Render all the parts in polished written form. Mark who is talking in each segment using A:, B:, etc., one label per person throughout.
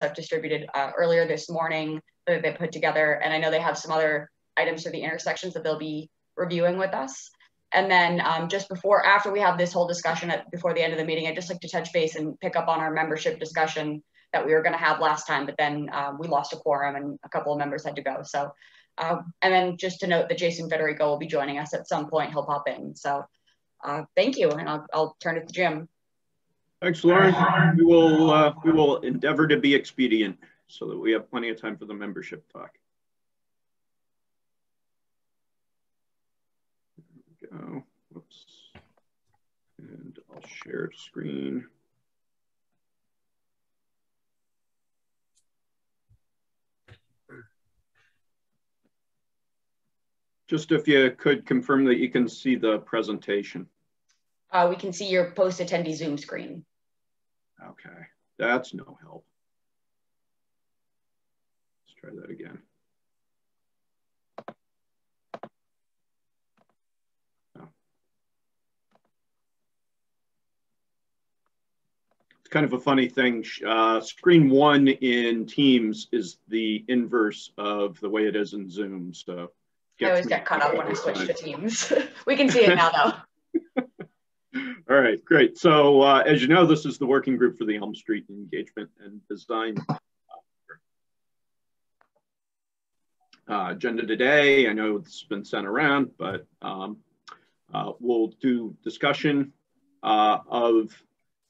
A: I've distributed earlier this morning that they put together. And I know they have some other items for the intersections that they'll be reviewing with us. And then just after we have this whole discussion before the end of the meeting, I'd just like to touch base and pick up on our membership discussion that we were going to have last time, but then we lost a quorum and a couple of members had to go. So, and then just to note that Jason Federico will be joining us at some point. He'll pop in. So thank you. And I'll turn it to Jim.
B: Thanks, Lauren. We will endeavor to be expedient so that we have plenty of time for the membership talk. There we go. Whoops. And I'll share screen. Just if you could confirm that you can see the presentation.
A: We can see your post-attendee Zoom screen.
B: Okay, that's no help. Let's try that again. Oh. It's kind of a funny thing. Screen one in Teams is the inverse of the way it is in Zoom. So
A: I always get cut up when I switch to Teams. We can see it now, though.
B: All right, great. So as you know, this is the working group for the Elm Street Engagement and Design agenda today. I know it's been sent around, but we'll do discussion of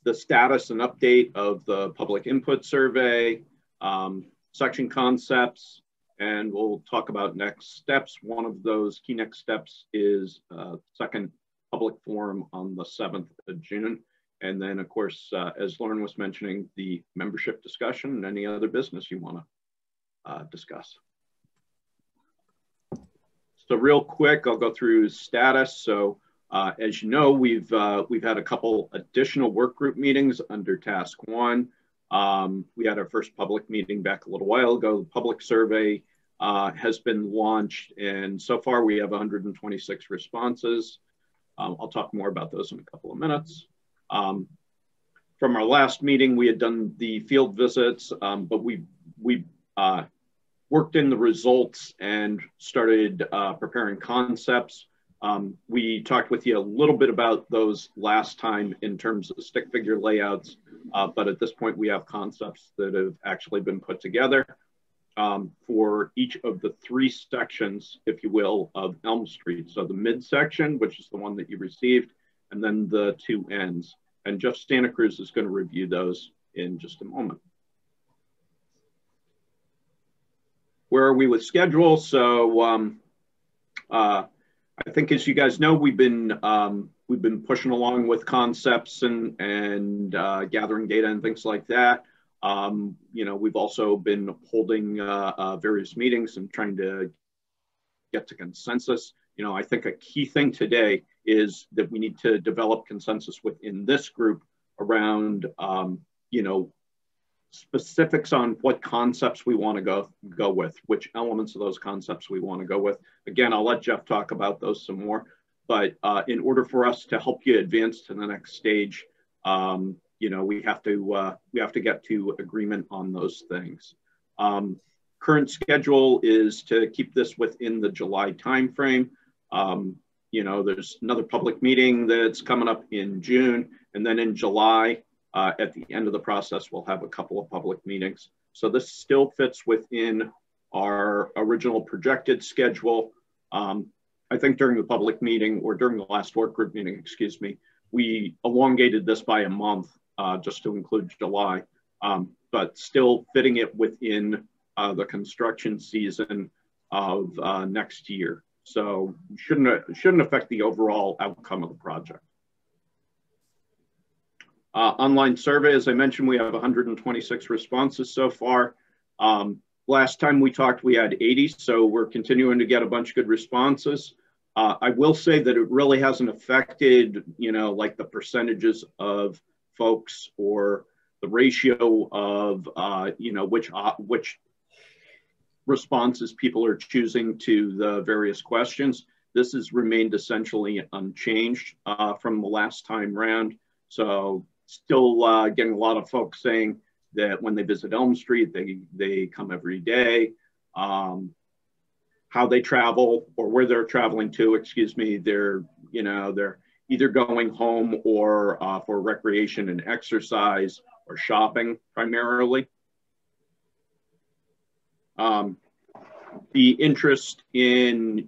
B: the status and update of the public input survey, section concepts, and we'll talk about next steps. One of those key next steps is second public forum on the 7th of June. And then, of course, as Lauren was mentioning, the membership discussion and any other business you want to discuss. So real quick, I'll go through status. So as you know, we've had a couple additional work group meetings under task 1. We had our first public meeting back a little while ago. The public survey has been launched, and so far we have 126 responses. I'll talk more about those in a couple of minutes. From our last meeting, we had done the field visits, but we worked in the results and started preparing concepts. We talked with you a little bit about those last time in terms of stick figure layouts, but at this point we have concepts that have actually been put together for each of the 3 sections, if you will, of Elm Street. So the midsection, which is the one that you received, and then the 2 ends. And Jeff Santa Cruz is going to review those in just a moment. Where are we with schedule? So I think, as you guys know, we've been pushing along with concepts and gathering data and things like that. You know, we've also been holding various meetings and trying to get to consensus. You know, I think a key thing today is that we need to develop consensus within this group around, you know, specifics on what concepts we want to go with, which elements of those concepts we want to go with. Again, I'll let Jeff talk about those some more, but in order for us to help you advance to the next stage, you know, we have to get to agreement on those things. Current schedule is to keep this within the July timeframe. You know, there's another public meeting that's coming up in June, and then in July, at the end of the process, we'll have a couple of public meetings. So this still fits within our original projected schedule. I think during the public meeting, or during the last work group meeting, excuse me, we elongated this by a month just to include July, but still fitting it within the construction season of next year. So shouldn't affect the overall outcome of the project. Online survey, as I mentioned, we have 126 responses so far. Last time we talked, we had 80, so we're continuing to get a bunch of good responses. I will say that it really hasn't affected, you know, like the percentages of folks or the ratio of, you know, which responses people are choosing to the various questions. This has remained essentially unchanged from the last time round. So still getting a lot of folks saying that when they visit Elm Street, they come every day. How they travel or where they're traveling to, excuse me, they're either going home or for recreation and exercise or shopping primarily. The interest in,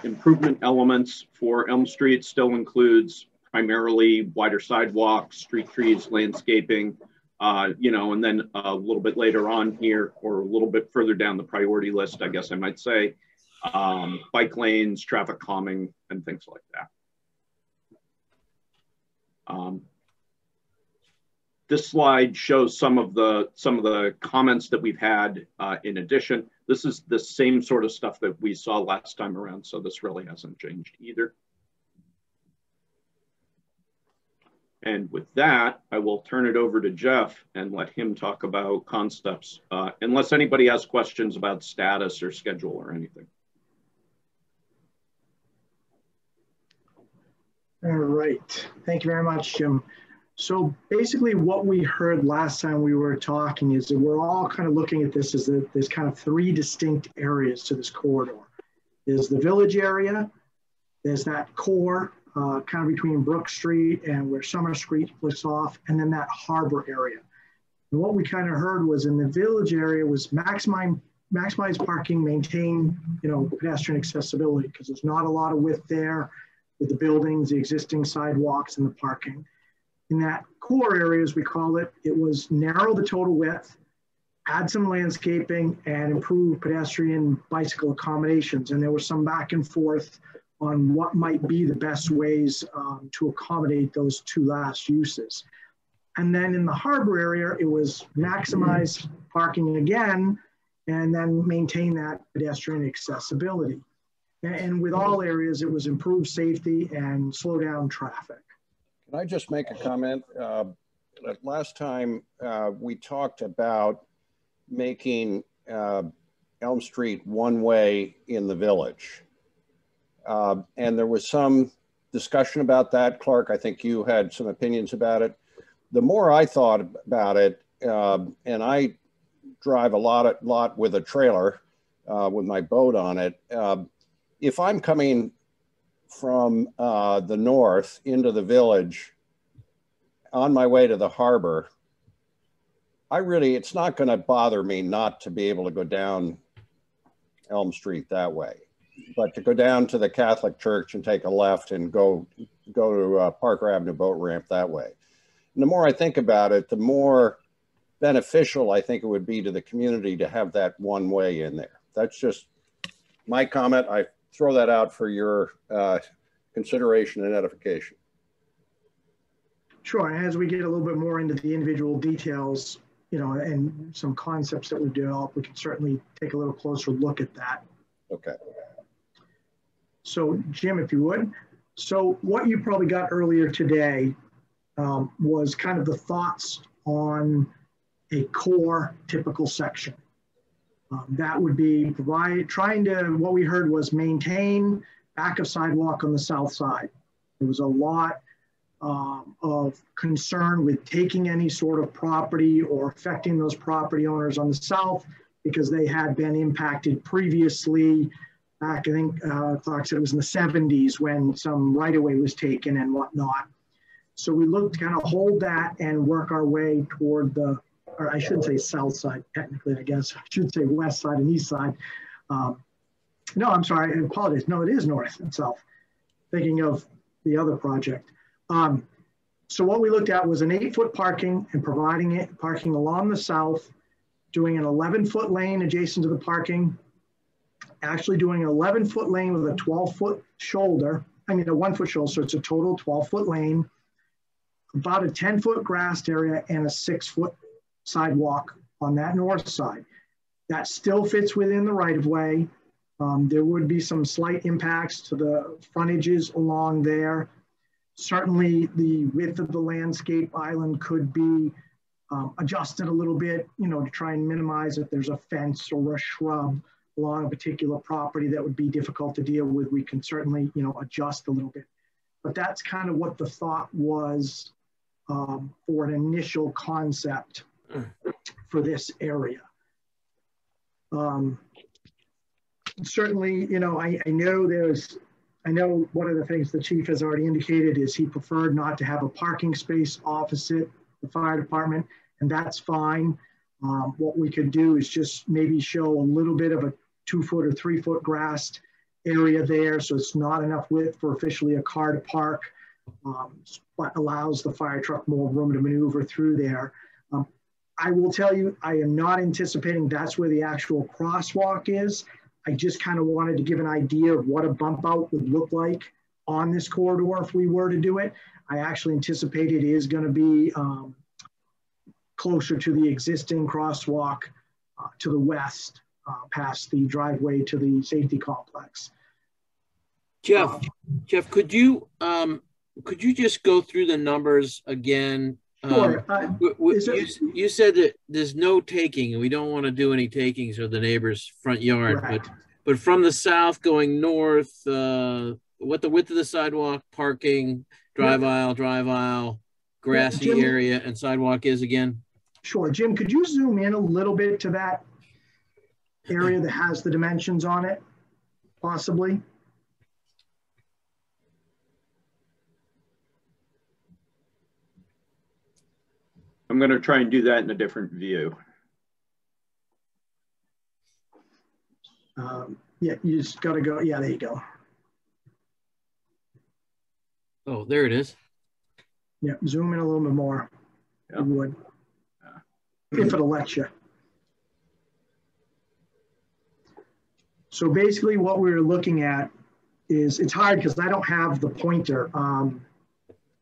B: improvement elements for Elm Street still includes primarily wider sidewalks, street trees, landscaping, and then a little bit later on here, or a little bit further down the priority list, I guess I might say, bike lanes, traffic calming, and things like that. This slide shows some of the comments that we've had in addition. This is the same sort of stuff that we saw last time around, so this really hasn't changed either. And with that, I will turn it over to Jeff and let him talk about concepts, unless anybody has questions about status or schedule or anything.
C: All right, thank you very much, Jim. So basically what we heard last time we were talking is that we're all kind of looking at this as there's kind of three distinct areas to this corridor. There's the village area, there's that core, kind of between Brook Street and where Summer Street splits off, and then that harbor area. And what we kind of heard was in the village area was maximize parking, maintain, pedestrian accessibility, because there's not a lot of width there with the buildings, the existing sidewalks, and the parking. In that core area, as we call it, it was narrow the total width, add some landscaping, and improve pedestrian bicycle accommodations. And there was some back and forth on what might be the best ways to accommodate those two last uses. And then in the harbor area, it was maximize parking again, and then maintain that pedestrian accessibility. And with all areas, it was improve safety and slow down traffic.
D: Can I just make a comment? Last time we talked about making Elm Street one way in the village. And there was some discussion about that. Clark, I think you had some opinions about it. The more I thought about it, and I drive a lot with a trailer with my boat on it. If I'm coming from the north into the village on my way to the harbor, it's not going to bother me not to be able to go down Elm Street that way, but to go down to the Catholic Church and take a left and go to Parker Avenue boat ramp that way. And the more I think about it, the more beneficial I think it would be to the community to have that one way in there. That's just my comment. I throw that out for your consideration and edification.
C: Sure, and as we get a little bit more into the individual details, and some concepts that we've developed, we can certainly take a little closer look at that.
D: Okay.
C: So Jim, if you would. So what you probably got earlier today was kind of the thoughts on a core typical section. That would be what we heard was maintain back of sidewalk on the south side. There was a lot of concern with taking any sort of property or affecting those property owners on the south because they had been impacted previously back, I think Clark said it was in the 70s when some right-of-way was taken and whatnot. So we looked to kind of hold that and work our way toward or I shouldn't say south side, technically, I guess. I should say west side and east side. No, I'm sorry, I apologize. No, it is north and south. Thinking of the other project. So what we looked at was an 8-foot parking and providing parking along the south, doing an 11-foot lane adjacent to the parking, actually doing an 11-foot lane with a 12-foot shoulder, a 1-foot shoulder, so it's a total 12-foot lane, about a 10-foot grassed area and a 6-foot sidewalk on that north side. That still fits within the right-of-way. There would be some slight impacts to the frontages along there. Certainly the width of the landscape island could be adjusted a little bit, to try and minimize if there's a fence or a shrub along a particular property that would be difficult to deal with. We can certainly, adjust a little bit. But that's kind of what the thought was for an initial concept. for this area. Certainly, you know, I know one of the things the chief has already indicated is he preferred not to have a parking space opposite the fire department, and that's fine. What we could do is just maybe show a little bit of a 2-foot or 3-foot grassed area there, so it's not enough width for officially a car to park, but allows the fire truck more room to maneuver through there. I will tell you, I am not anticipating that's where the actual crosswalk is. I just kind of wanted to give an idea of what a bump out would look like on this corridor if we were to do it. I actually anticipate it is going to be closer to the existing crosswalk to the west, past the driveway to the safety complex.
E: Jeff, could you just go through the numbers again?
C: Sure.
E: You said that there's no taking, and we don't want to do any takings of the neighbor's front yard.
C: Right.
E: But from the south going north, what the width of the sidewalk, parking, drive aisle, grassy
C: Jim,
E: area, and sidewalk is again?
C: Sure. Jim, could you zoom in a little bit to that area that has the dimensions on it, possibly?
B: I'm going to try and do that in a different view.
C: Yeah, you just got to go. Yeah, there you go.
E: Oh, there it is.
C: Yeah, zoom in a little bit more. Yeah. You would. If it'll let you. So basically what we were looking at is, it's hard because I don't have the pointer.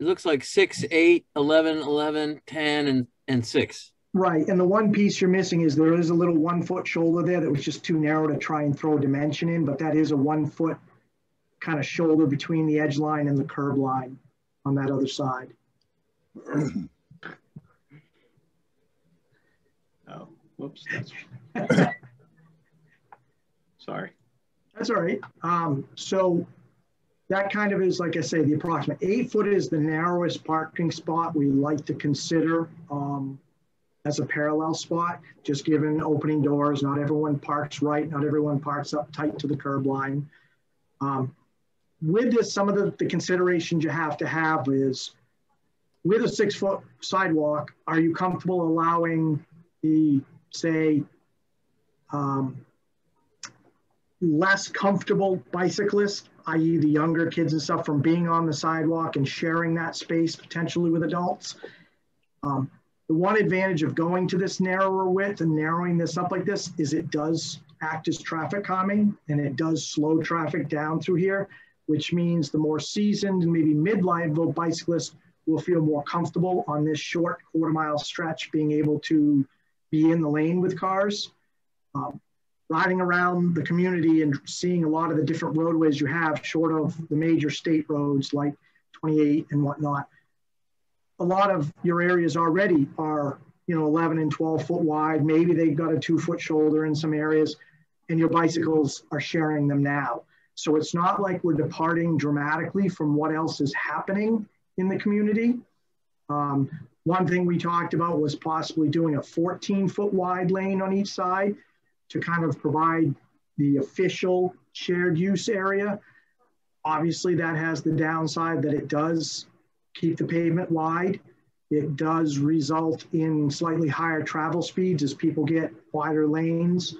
E: It looks like 6, 8, 11, 11, 10, and 6.
C: Right, and the one piece you're missing is there is a little 1-foot shoulder there that was just too narrow to try and throw a dimension in, but that is a 1-foot kind of shoulder between the edge line and the curb line on that other side.
B: Oh, whoops. Sorry.
C: That's all right. So that kind of is, like I say, the approximate 8-foot is the narrowest parking spot we like to consider as a parallel spot, just given opening doors. Not everyone parks right. Not everyone parks up tight to the curb line. With this, some of the considerations you have to have is, with a 6-foot sidewalk, are you comfortable allowing the, say, less comfortable bicyclists, i.e. the younger kids and stuff, from being on the sidewalk and sharing that space potentially with adults? The one advantage of going to this narrower width and narrowing this up like this is it does act as traffic calming, and it does slow traffic down through here, which means the more seasoned and maybe mid-level bicyclists will feel more comfortable on this short quarter-mile stretch, being able to be in the lane with cars. Riding around the community and seeing a lot of the different roadways you have, short of the major state roads like 28 and whatnot, a lot of your areas already are, 11 and 12 foot wide. Maybe they've got a 2-foot shoulder in some areas, and your bicycles are sharing them now. So it's not like we're departing dramatically from what else is happening in the community. One thing we talked about was possibly doing a 14-foot wide lane on each side to kind of provide the official shared use area. Obviously, that has the downside that it does keep the pavement wide. It does result in slightly higher travel speeds as people get wider lanes.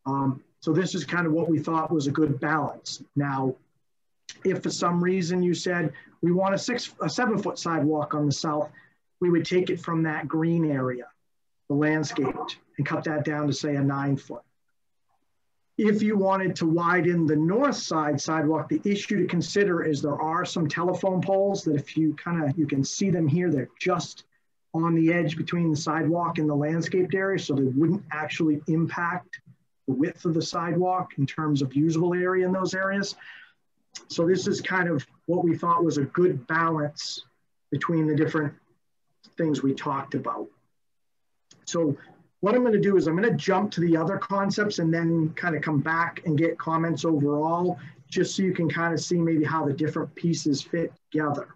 C: So this is kind of what we thought was a good balance. Now, if for some reason you said we want a 7-foot sidewalk on the south, we would take it from that green area, the landscaped, and cut that down to, say, a 9-foot. If you wanted to widen the north side sidewalk, the issue to consider is there are some telephone poles that if you you can see them here, they're just on the edge between the sidewalk and the landscaped area, so they wouldn't actually impact the width of the sidewalk in terms of usable area in those areas. So this is kind of what we thought was a good balance between the different things we talked about. So what I'm going to do is I'm going to jump to the other concepts and then kind of come back and get comments overall, just so you can kind of see maybe how the different pieces fit together.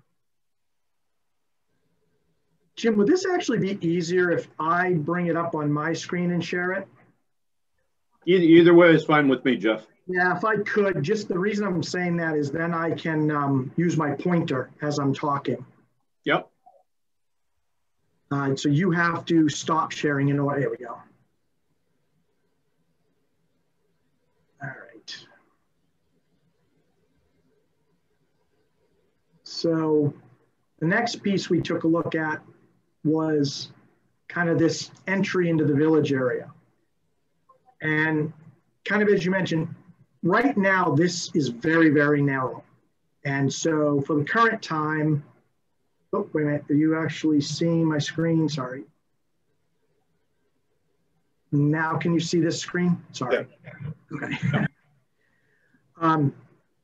C: Jim, would this actually be easier if I bring it up on my screen and share it?
B: Either way is fine with me, Jeff.
C: Yeah, if I could, just the reason I'm saying that is then I can use my pointer as I'm talking.
B: Yep.
C: So you have to stop sharing in order. Here we go. All right. So the next piece we took a look at was kind of this entry into the village area. And kind of as you mentioned, right now this is very, very narrow. And so for the current time, oh, wait a minute, are you actually seeing my screen? Sorry. Now can you see this screen? Sorry. Yeah. Okay.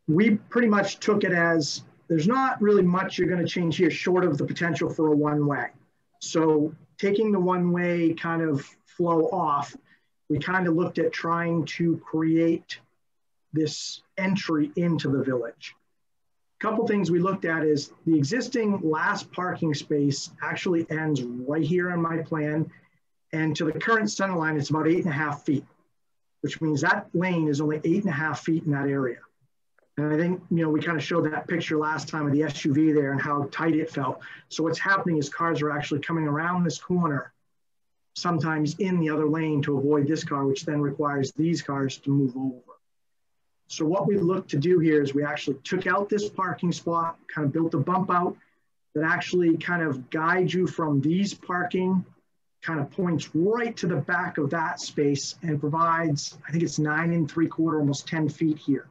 C: We pretty much took it as there's not really much you're going to change here short of the potential for a one-way. So taking the one-way kind of flow off, we kind of looked at trying to create this entry into the village. A couple things we looked at is the existing last parking space actually ends right here on my plan. And to the current center line, it's about 8.5 feet, which means that lane is only 8.5 feet in that area. And I think, you know, we kind of showed that picture last time of the SUV there and how tight it felt. So what's happening is cars are actually coming around this corner, sometimes in the other lane to avoid this car, which then requires these cars to move over. So what we looked to do here is we actually took out this parking spot, kind of built a bump out that actually kind of guides you from these parking, kind of points right to the back of that space and provides, I think it's 9 3/4, almost 10 feet here.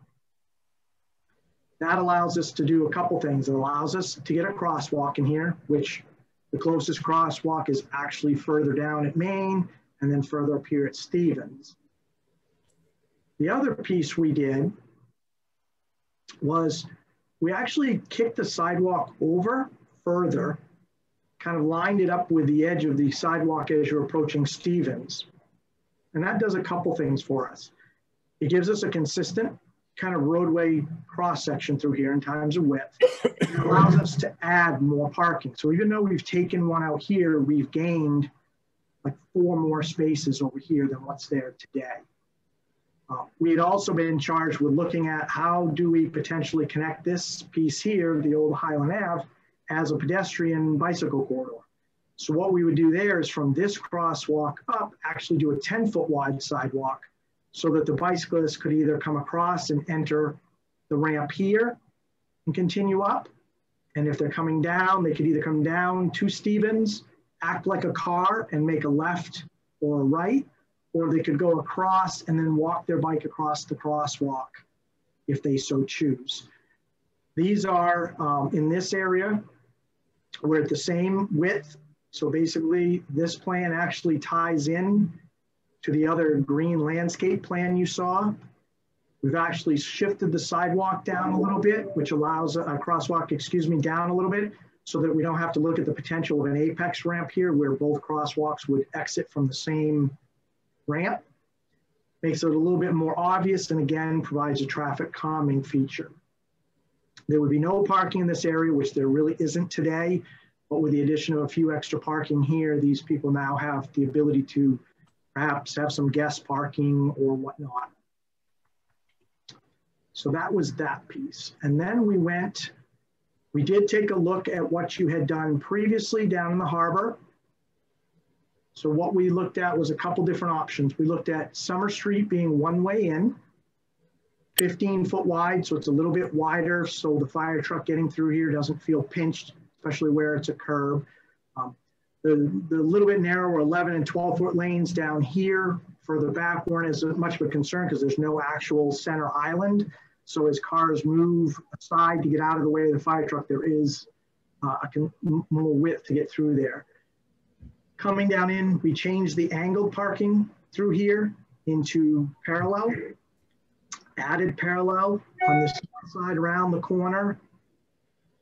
C: That allows us to do a couple things. It allows us to get a crosswalk in here, which the closest crosswalk is actually further down at Main and then further up here at Stevens. The other piece we did was we actually kicked the sidewalk over further, kind of lined it up with the edge of the sidewalk as you're approaching Stevens. And that does a couple things for us. It gives us a consistent kind of roadway cross-section through here in terms of width. It allows us to add more parking. So even though we've taken one out here, we've gained like 4 more spaces over here than what's there today. We had also been charged with looking at how do we potentially connect this piece here, the old Highland Ave, as a pedestrian bicycle corridor. So what we would do there is from this crosswalk up, actually do a 10-foot wide sidewalk so that the bicyclists could either come across and enter the ramp here and continue up. And if they're coming down, they could either come down to Stevens, act like a car and make a left or a right, or they could go across and then walk their bike across the crosswalk if they so choose. These are in this area, we're at the same width. So basically this plan actually ties in to the other green landscape plan you saw. We've actually shifted the sidewalk down a little bit, which allows a crosswalk, excuse me, down a little bit so that we don't have to look at the potential of an apex ramp here where both crosswalks would exit from the same ramp. Makes it a little bit more obvious and again, provides a traffic calming feature. There would be no parking in this area, which there really isn't today, but with the addition of a few extra parking here, these people now have the ability to perhaps have some guest parking or whatnot. So that was that piece. And then we did take a look at what you had done previously down in the harbor. So what we looked at was a couple different options. We looked at Summer Street being one way in, 15-foot wide, so it's a little bit wider so the fire truck getting through here doesn't feel pinched, especially where it's a curb. The little bit narrower 11 and 12-foot lanes down here further back weren't as much of a concern because there's no actual center island. So as cars move aside to get out of the way of the fire truck, there is more width to get through there. Coming down in, we changed the angled parking through here into parallel, added parallel on the side around the corner.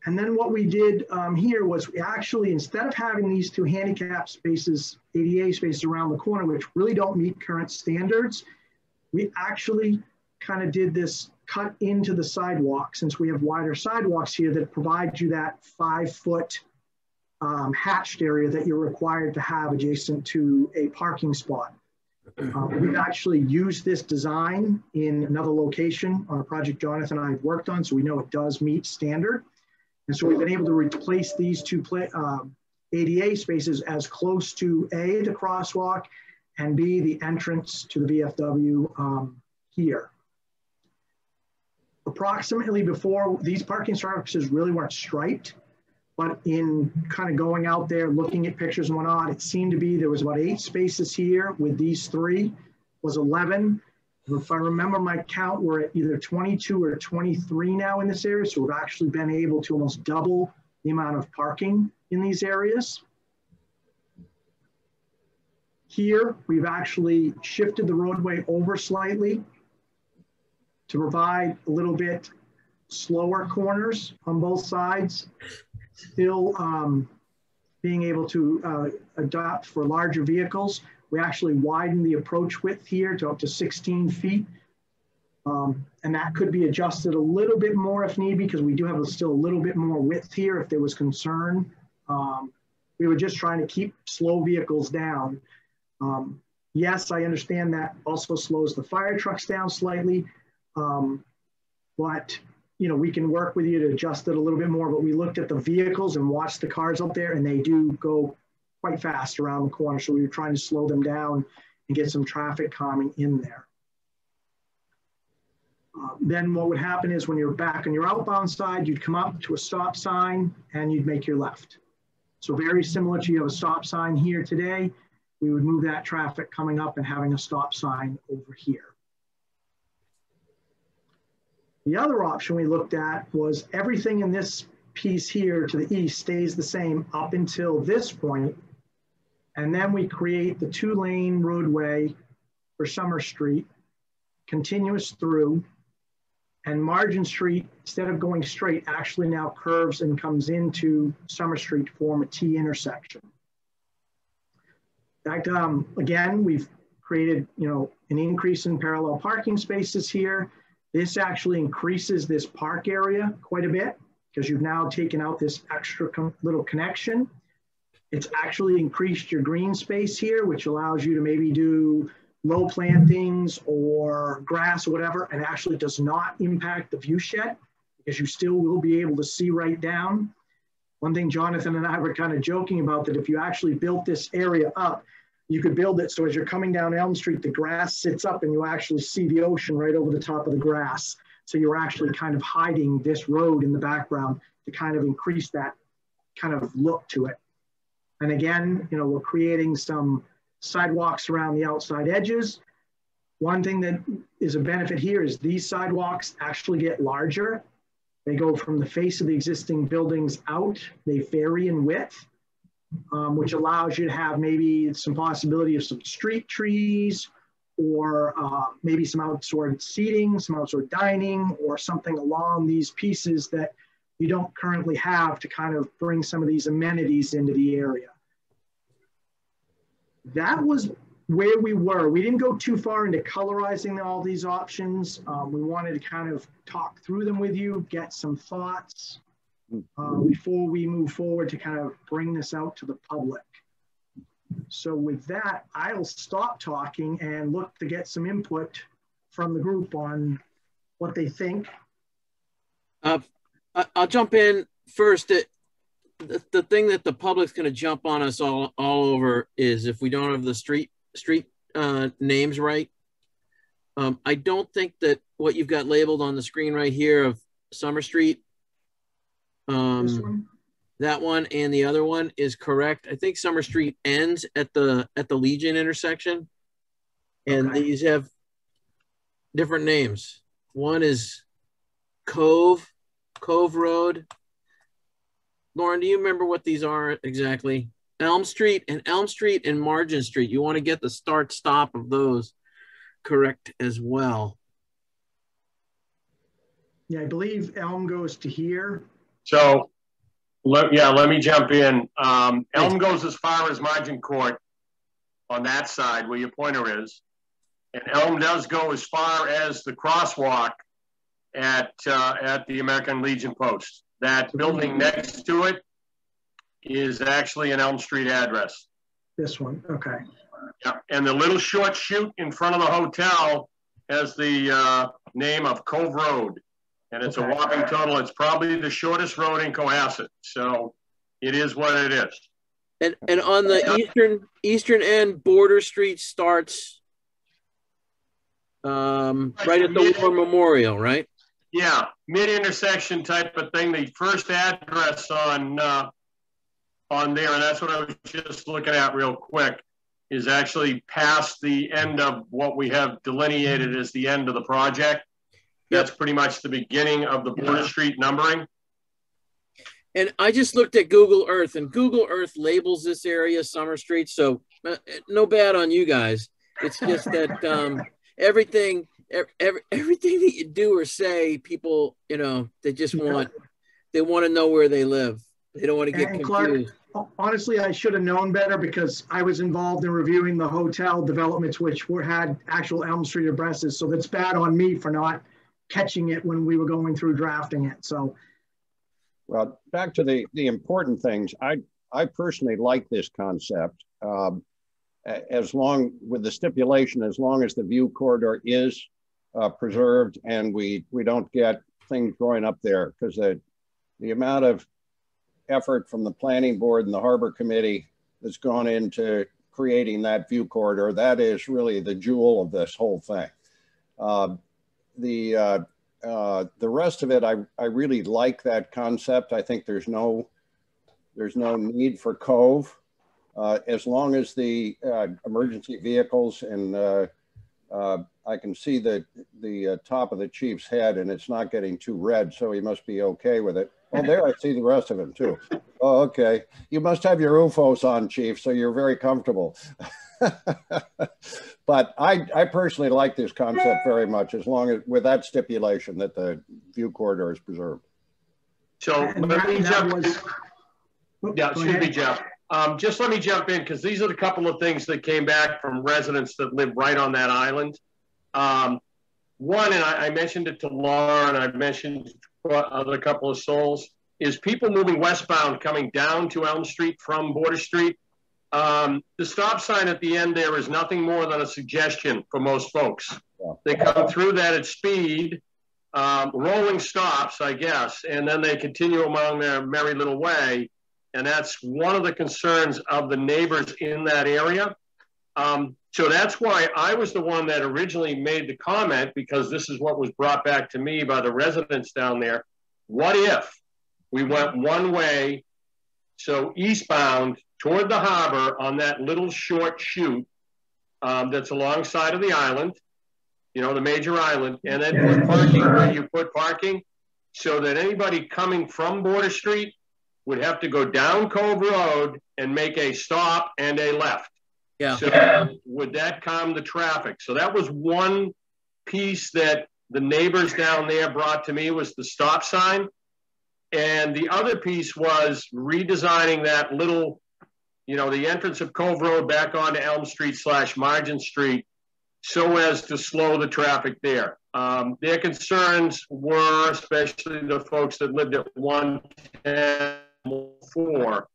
C: And then what we did here was we actually, instead of having these 2 handicap spaces, ADA spaces around the corner, which really don't meet current standards, we actually kind of did this cut into the sidewalk since we have wider sidewalks here that provide you that 5-foot hatched area that you're required to have adjacent to a parking spot. We've actually used this design in another location on a project Jonathan and I have worked on, so we know it does meet standard. And so we've been able to replace these two ADA spaces as close to A, the crosswalk, and B, the entrance to the VFW here. Approximately before, these parking structures really weren't striped, but in kind of going out there, looking at pictures and whatnot, it seemed to be there was about 8 spaces here with these 3, was 11. If I remember my count, we're at either 22 or 23 now in this area. So we've actually been able to almost double the amount of parking in these areas. Here, we've actually shifted the roadway over slightly to provide a little bit slower corners on both sides, still being able to adopt for larger vehicles. We actually widened the approach width here to up to 16 feet. And that could be adjusted a little bit more if need be, because we do have still a little bit more width here if there was concern. We were just trying to keep slow vehicles down. Yes, I understand that also slows the fire trucks down slightly, but you know, we can work with you to adjust it a little bit more. But we looked at the vehicles and watched the cars up there, and they do go quite fast around the corner. So we were trying to slow them down and get some traffic calming in there. Then what would happen is when you're back on your outbound side, you'd come up to a stop sign and you'd make your left. So very similar to you have a stop sign here today, we would move that traffic coming up and having a stop sign over here. The other option we looked at was everything in this piece here to the east stays the same up until this point. And then we create the 2-lane roadway for Summer Street, continuous through, and Margin Street, instead of going straight, actually now curves and comes into Summer Street to form a T intersection. That, again, we've created, you know, an increase in parallel parking spaces here. This actually increases this park area quite a bit because you've now taken out this extra little connection. It's actually increased your green space here, which allows you to maybe do low plantings or grass or whatever, and actually does not impact the view shed because you still will be able to see right down. One thing Jonathan and I were kind of joking about, that if you actually built this area up, you could build it so as you're coming down Elm Street, the grass sits up and you actually see the ocean right over the top of the grass. So you're actually kind of hiding this road in the background to kind of increase that kind of look to it. And again, you know, we're creating some sidewalks around the outside edges. One thing that is a benefit here is these sidewalks actually get larger. They go from the face of the existing buildings out. They vary in width, which allows you to have maybe some possibility of some street trees or maybe some outdoor seating, some outdoor dining, or something along these pieces that you don't currently have to kind of bring some of these amenities into the area. That was where we were. We didn't go too far into colorizing all these options. We wanted to kind of talk through them with you, get some thoughts before we move forward to kind of bring this out to the public. So with that, I'll stop talking and look to get some input from the group on what they think.
E: I'll jump in first. The thing that the public's going to jump on us all over is if we don't have the street names right. I don't think that what you've got labeled on the screen right here of Summer Street, that one and the other one is correct. I think Summer Street ends at the Legion intersection, and okay, these have different names. One is Cove Road. Lauren, do you remember what these are exactly? Elm Street and Margin Street. You want to get the start stop of those correct as well.
C: Yeah, I believe Elm goes to here.
F: So, let me jump in. Elm goes as far as Margin Court on that side where your pointer is. And Elm does go as far as the crosswalk at the American Legion Post. That building next to it is actually an Elm Street address.
C: This one, okay.
F: Yeah, and the little short chute in front of the hotel has the name of Cove Road. And it's a whopping total. It's probably the shortest road in Cohasset. So it is what it is.
E: And on the eastern end, Border Street starts right at the War Memorial, right?
F: Yeah, mid-intersection type of thing. The first address on there, and that's what I was just looking at real quick, is actually past the end of what we have delineated as the end of the project. That's pretty much the beginning of the Border Street numbering.
E: And I just looked at Google Earth, and Google Earth labels this area Summer Street. So no bad on you guys. It's just that everything that you do or say, people, you know, they just want to know where they live. They don't want to get confused.
C: Clark, honestly, I should have known better because I was involved in reviewing the hotel developments, which had actual Elm Street addresses. So that's bad on me for not catching it when we were going through drafting it. So,
D: well, back to the important things. I personally like this concept, as long with the stipulation, as long as the view corridor is preserved and we don't get things growing up there, because the amount of effort from the planning board and the harbor committee that's gone into creating that view corridor, that is really the jewel of this whole thing. The rest of it, I really like that concept. I think there's no need for Cove, as long as the emergency vehicles, and I can see the top of the chief's head, and it's not getting too red, so he must be okay with it. Oh, there I see the rest of him too. Oh, okay. You must have your UFOs on, Chief, so you're very comfortable. But I personally like this concept very much, as long as with that stipulation that the view corridor is preserved.
F: So let me jump. Yeah, excuse me, Jeff. Just let me jump in, because these are the couple of things that came back from residents that live right on that island. One, and I mentioned it to Laura, and I've mentioned other couple of souls, is people moving westbound coming down to Elm Street from Border Street. The stop sign at the end there is nothing more than a suggestion for most folks. Yeah. They come through that at speed, rolling stops, I guess, and then they continue along their merry little way. And that's one of the concerns of the neighbors in that area. So that's why I was the one that originally made the comment, because this is what was brought back to me by the residents down there. What if we went one way, so eastbound toward the harbor on that little short chute that's alongside of the island, you know, the major island, and then put parking where you put parking, so that anybody coming from Border Street would have to go down Cove Road and make a stop and a left.
E: Yeah.
F: So would that calm the traffic? So that was one piece that the neighbors down there brought to me, was the stop sign. And the other piece was redesigning that little, you know, the entrance of Cove Road back onto Elm Street / Margin Street, so as to slow the traffic there. Their concerns were, especially the folks that lived at 110-4,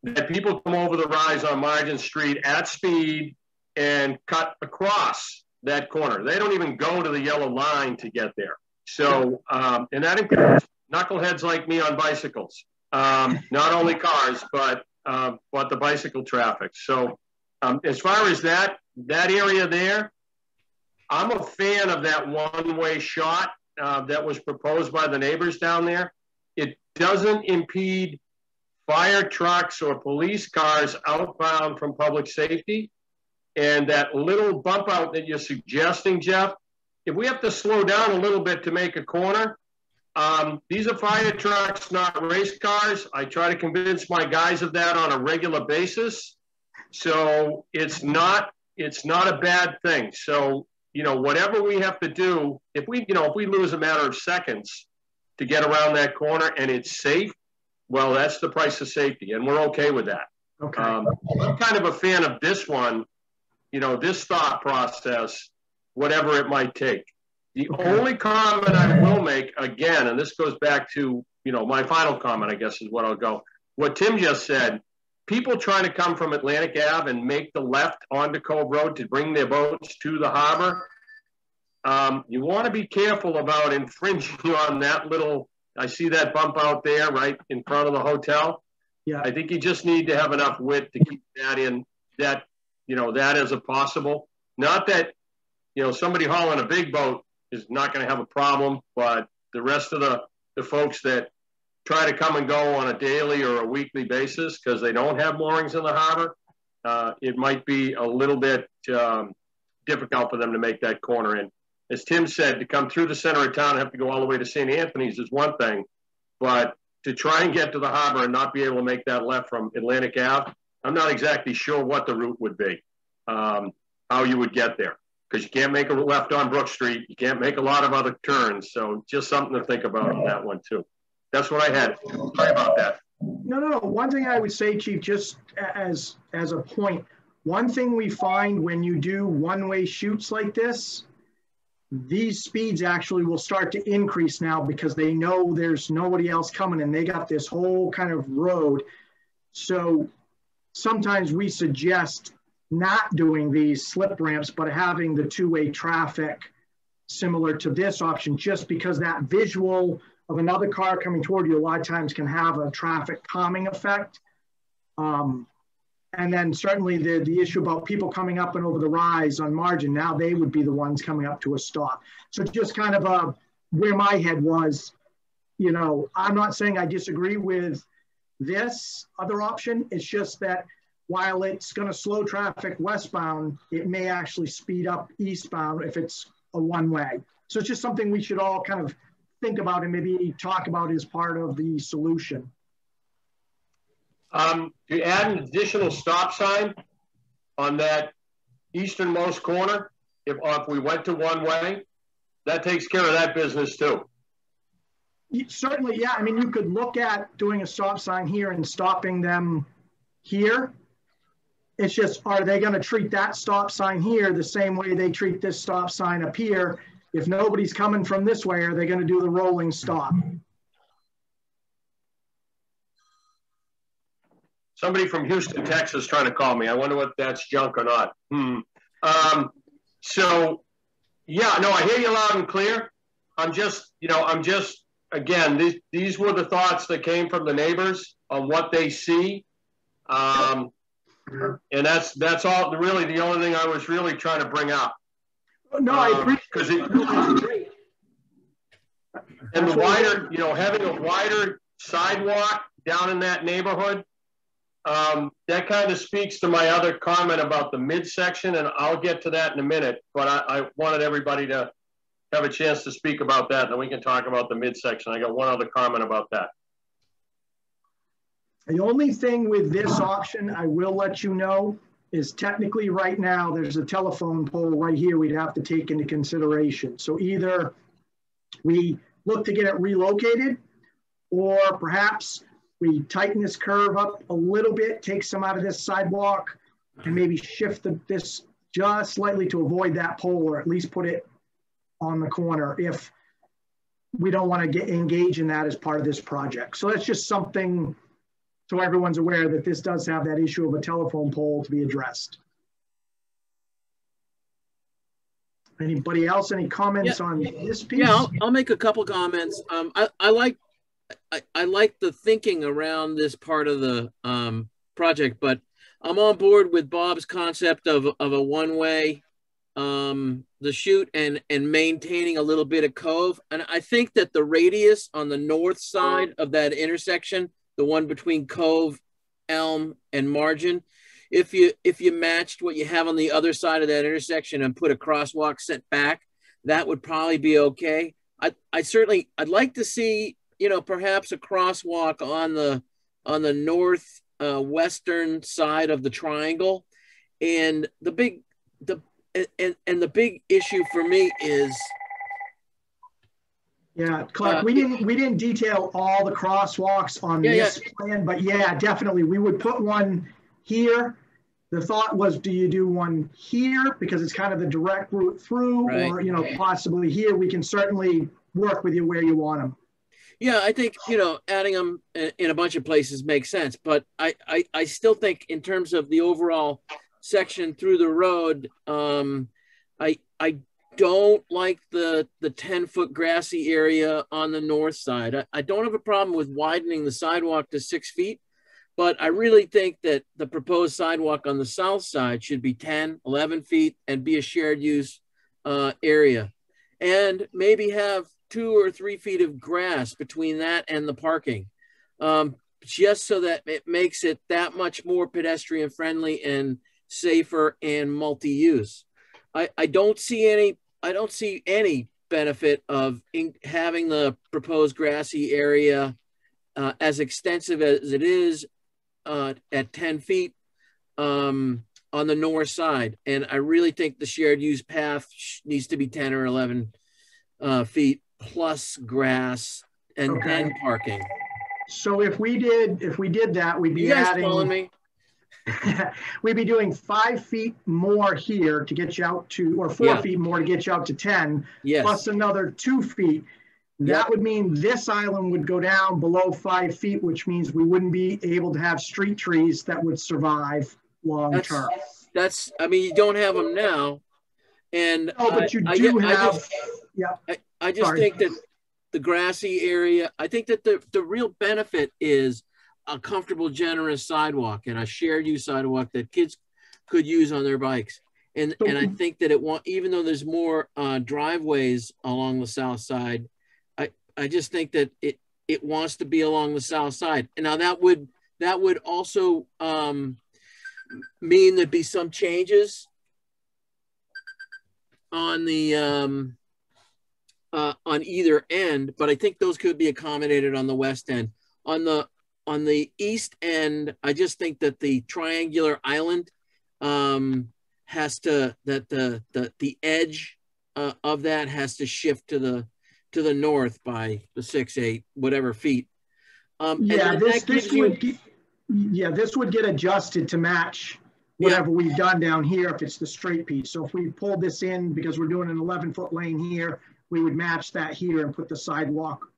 F: that people come over the rise on Margin Street at speed and cut across that corner. They don't even go to the yellow line to get there. So, and that includes knuckleheads like me on bicycles. Not only cars, but the bicycle traffic. So as far as that area there, I'm a fan of that one-way shot that was proposed by the neighbors down there. It doesn't impede fire trucks or police cars outbound from public safety. And that little bump out that you're suggesting, Jeff, if we have to slow down a little bit to make a corner, these are fire trucks, not race cars. I try to convince my guys of that on a regular basis. So it's not a bad thing. So, you know, whatever we have to do, if we lose a matter of seconds to get around that corner and it's safe, well, that's the price of safety, and we're okay with that.
C: Okay.
F: I'm kind of a fan of this one, you know, this thought process, whatever it might take. The only comment I will make, again, and this goes back to, my final comment, I guess, is what I'll go. What Tim just said, people trying to come from Atlantic Ave and make the left onto Cove Road to bring their boats to the harbor, you want to be careful about infringing on that little, I see that bump out there right in front of the hotel.
C: Yeah.
F: I think you just need to have enough wit to keep that in, that as a possible. Not that, somebody hauling a big boat is not going to have a problem, but the rest of the folks that try to come and go on a daily or a weekly basis because they don't have moorings in the harbor, it might be a little bit difficult for them to make that corner in. As Tim said, to come through the center of town and have to go all the way to St. Anthony's is one thing, but to try and get to the harbor and not be able to make that left from Atlantic Ave, I'm not exactly sure what the route would be, how you would get there. Because you can't make a left on Brook Street. You can't make a lot of other turns. So just something to think about on that one too. That's what I had. Sorry about that.
C: No. One thing I would say, Chief, just as a point, one thing we find when you do one-way shoots like this, these speeds actually will start to increase now because they know there's nobody else coming and they got this whole kind of road. So sometimes we suggest not doing these slip ramps, but having the two-way traffic similar to this option, just because that visual of another car coming toward you a lot of times can have a traffic calming effect. And then certainly the issue about people coming up and over the rise on margin, now they would be the ones coming up to a stop. So just kind of where my head was, I'm not saying I disagree with this other option. It's just that while it's going to slow traffic westbound, it may actually speed up eastbound if it's a one-way. So it's just something we should all kind of think about and maybe talk about as part of the solution.
F: To add an additional stop sign on that easternmost corner, if we went to one way, that takes care of that business too.
C: Certainly, yeah. I mean, you could look at doing a stop sign here and stopping them here. It's just, are they going to treat that stop sign here the same way they treat this stop sign up here? If nobody's coming from this way, are they going to do the rolling stop?
F: Somebody from Houston, Texas trying to call me. I wonder if that's junk or not. So, yeah, no, I hear you loud and clear. I'm just, again, these were the thoughts that came from the neighbors on what they see. And that's all, really the only thing I was really trying to bring up.
C: No, I agree.
F: Because and the wider, having a wider sidewalk down in that neighborhood, that kind of speaks to my other comment about the midsection, and I'll get to that in a minute, but I wanted everybody to have a chance to speak about that, and then we can talk about the midsection. I got one other comment about that.
C: The only thing with this option, I will let you know, is technically right now there's a telephone pole right here we'd have to take into consideration. So either we look to get it relocated, or perhaps we tighten this curve up a little bit, take some out of this sidewalk, and maybe shift this just slightly to avoid that pole, or at least put it on the corner if we don't want to engage in that as part of this project. So that's just something so everyone's aware that this does have that issue of a telephone pole to be addressed. Anybody else, any comments on this piece?
E: Yeah, I'll make a couple comments. I like the thinking around this part of the project, but I'm on board with Bob's concept of a one-way, the shoot and maintaining a little bit of cove. And I think that the radius on the north side of that intersection, the one between Cove, Elm, and Margin, if you matched what you have on the other side of that intersection and put a crosswalk set back, that would probably be okay. I'd like to see, perhaps a crosswalk on the north western side of the triangle. And the big issue for me is,
C: yeah, Clark, we didn't detail all the crosswalks on this plan, but yeah, definitely we would put one here. The thought was, do you do one here because it's kind of the direct route through, right, or possibly here? We can certainly work with you where you want them.
E: Yeah, I think, you know, adding them in a bunch of places makes sense, but I still think in terms of the overall section through the road, I don't like the 10-foot grassy area on the north side. I don't have a problem with widening the sidewalk to 6 feet, but I really think that the proposed sidewalk on the south side should be 10, 11 feet and be a shared use area. And maybe have 2 or 3 feet of grass between that and the parking, just so that it makes it that much more pedestrian friendly and safer and multi-use. I don't see any benefit of having the proposed grassy area as extensive as it is at 10 feet on the north side. And I really think the shared use path needs to be 10 or 11 feet plus grass and then parking.
C: So if we did that, we'd be
E: You guys
C: adding,
E: following me?
C: we'd be doing 5 feet more here to get you out to, or 4 feet more to get you out to 10,
E: Yes.
C: plus another 2 feet. That would mean this island would go down below 5 feet, which means we wouldn't be able to have street trees that would survive long term.
E: I mean, you don't have them now. And
C: Oh, but you do have, yeah.
E: I just think that the grassy area, I think that the real benefit is a comfortable, generous sidewalk and a shared use sidewalk that kids could use on their bikes. And I think that even though there's more driveways along the south side, I just think that it wants to be along the south side. And now that would also mean there'd be some changes on the on either end, but I think those could be accommodated on the west end. On the east end, I just think that the triangular island has to, that the edge of that has to shift to the north by the 6, 8, whatever feet. This
C: would get adjusted to match whatever we've done down here if it's the straight piece. So if we pull this in because we're doing an 11-foot lane here, we would match that here and put the sidewalk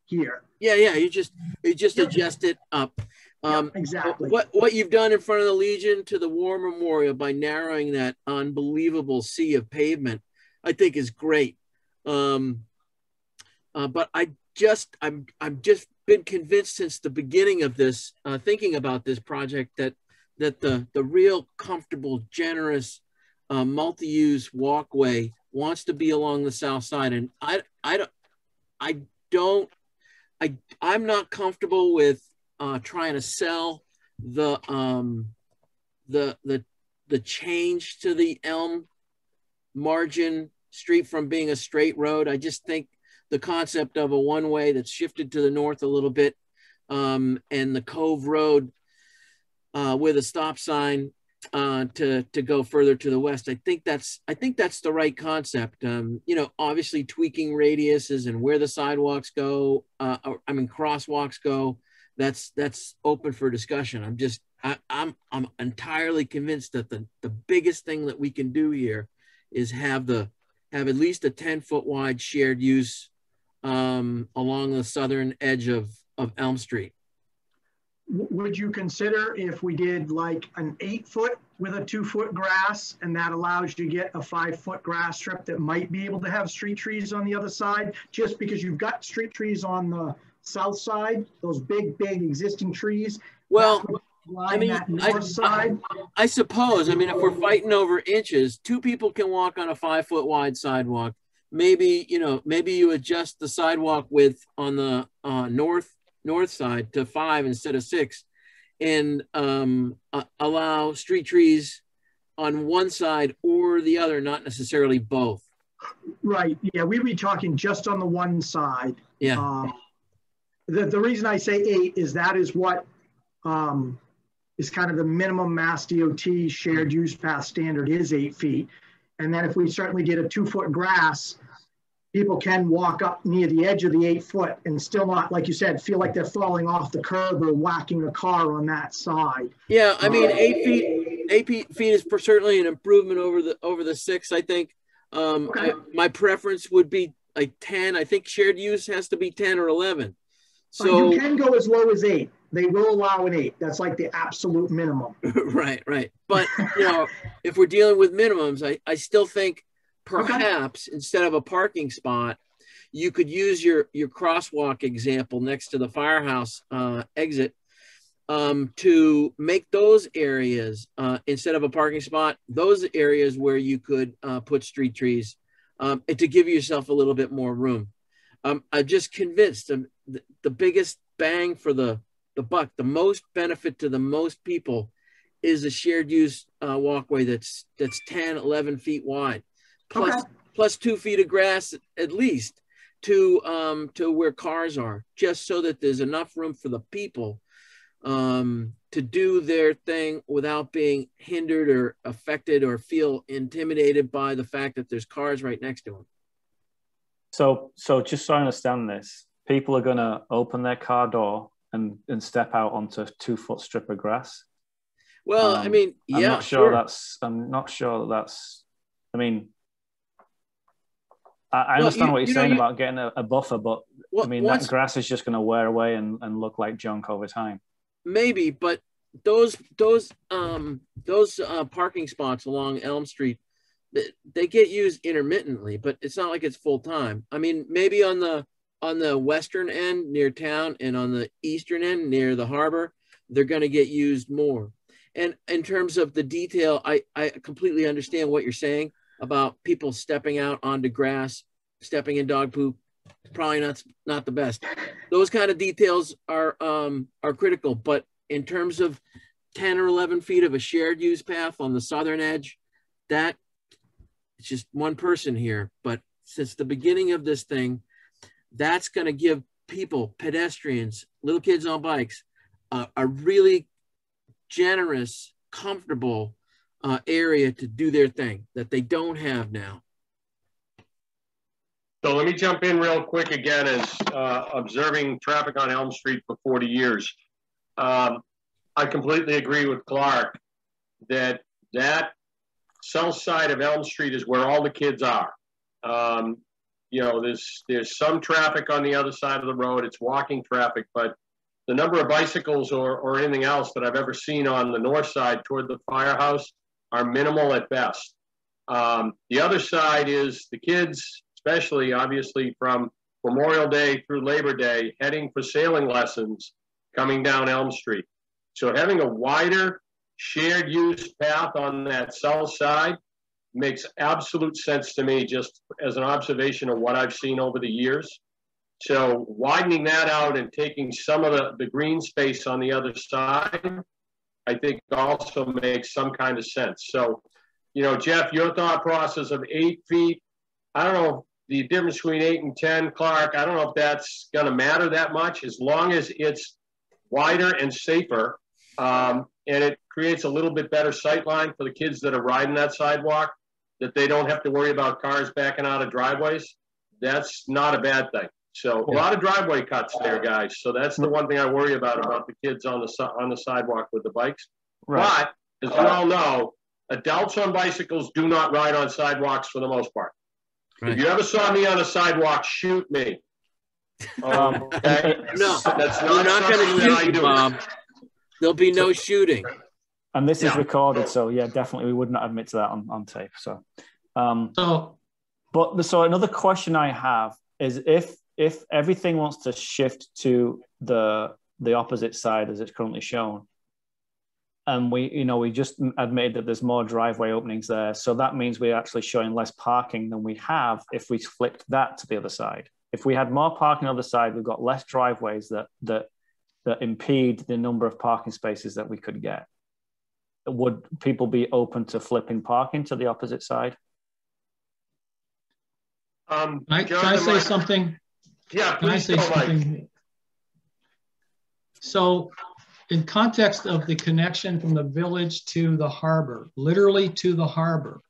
C: here.
E: Yeah, you just adjust it up.
C: Exactly.
E: What you've done in front of the Legion to the War Memorial by narrowing that unbelievable sea of pavement, I think is great. But I'm just been convinced since the beginning of this, thinking about this project, that the real comfortable, generous, multi-use walkway wants to be along the south side, and I'm not comfortable with trying to sell the change to the Elm Margin Street from being a straight road. I just think the concept of a one-way that's shifted to the north a little bit, and the Cove Road with a stop sign to go further to the west. I think that's the right concept. Obviously tweaking radiuses and where the sidewalks go, crosswalks go, that's open for discussion. I'm entirely convinced that the biggest thing that we can do here is have at least a 10-foot wide shared use along the southern edge of Elm Street.
C: Would you consider if we did like an 8-foot with a 2-foot grass, and that allows you to get a 5-foot grass strip that might be able to have street trees on the other side, just because you've got street trees on the south side, those big existing trees?
E: Well,
C: that north side.
E: I suppose, if we're fighting over inches, 2 people can walk on a 5-foot wide sidewalk. Maybe you adjust the sidewalk width on the north side to 5 instead of 6, and allow street trees on one side or the other, not necessarily both.
C: Right. Yeah, we'd be talking just on the one side.
E: Yeah.
C: The reason I say 8 is that is what is kind of the minimum Mass DOT shared use path standard is 8 feet. And then if we certainly did a 2-foot grass, people can walk up near the edge of the 8-foot and still not, like you said, feel like they're falling off the curb or whacking a car on that side.
E: Yeah, 8 feet is certainly an improvement over the 6. I think my preference would be like 10. I think shared use has to be 10 or 11. So
C: you can go as low as 8. They will allow an 8. That's like the absolute minimum.
E: right. But you know, if we're dealing with minimums, I still think perhaps instead of a parking spot, you could use your crosswalk example next to the firehouse exit to make those areas instead of a parking spot, those areas where you could put street trees and to give yourself a little bit more room. I'm just convinced the biggest bang for the buck, the most benefit to the most people is a shared use walkway that's 10, 11 feet wide, plus 2 feet of grass at least to where cars are, just so that there's enough room for the people to do their thing without being hindered or affected or feel intimidated by the fact that there's cars right next to them.
G: So just so I understand this, people are going to open their car door and step out onto a 2-foot strip of grass.
E: Well, I mean, yeah,
G: I'm not sure that's, I mean, I understand what you're saying about getting a buffer, but I mean, that grass is just going to wear away and look like junk over time.
E: Maybe, but those parking spots along Elm Street, they get used intermittently, but it's not like it's full time. I mean, maybe on the western end near town and on the eastern end near the harbor, they're going to get used more. And in terms of the detail, I completely understand what you're saying about people stepping out onto grass, stepping in dog poop. Probably not the best. Those kind of details are critical, but in terms of 10 or 11 feet of a shared use path on the southern edge, that it's just one person here. But since the beginning of this thing, that's going to give people, pedestrians, little kids on bikes, a really generous, comfortable area to do their thing that they don't have now.
F: So let me jump in real quick again as observing traffic on Elm Street for 40 years. I completely agree with Clark that south side of Elm Street is where all the kids are. You know, there's some traffic on the other side of the road. It's walking traffic, but the number of bicycles or anything else that I've ever seen on the north side toward the firehouse are minimal at best. The other side is the kids, especially obviously from Memorial Day through Labor Day, heading for sailing lessons coming down Elm Street. So having a wider shared use path on that south side makes absolute sense to me, just as an observation of what I've seen over the years. So widening that out and taking some of the green space on the other side, I think also makes some kind of sense. So, you know, Jeff, your thought process of 8 feet, I don't know the difference between 8 and 10, Clark, I don't know if that's going to matter that much, as long as it's wider and safer, and it creates a little bit better sight line for the kids that are riding that sidewalk, that they don't have to worry about cars backing out of driveways. That's not a bad thing. So a lot of driveway cuts there, guys. So that's the one thing I worry about the kids on the sidewalk with the bikes. Right. But as you all know, adults on bicycles do not ride on sidewalks for the most part. Right. If you ever saw me on a sidewalk, shoot me. Okay?
E: No, that's not going to shoot you, Bob. There'll be no shooting.
G: And this is recorded, so yeah, definitely we would not admit to that on tape. So, so another question I have is if everything wants to shift to the opposite side as it's currently shown, and we just admitted that there's more driveway openings there, so that means we're actually showing less parking than we have if we flipped that to the other side. If we had more parking on the other side, we've got less driveways that impede the number of parking spaces that we could get. Would people be open to flipping parking to the opposite side?
H: Can I say something?
F: Yeah,
H: can I say something? So, in context of the connection from the village to the harbor, literally to the harbor,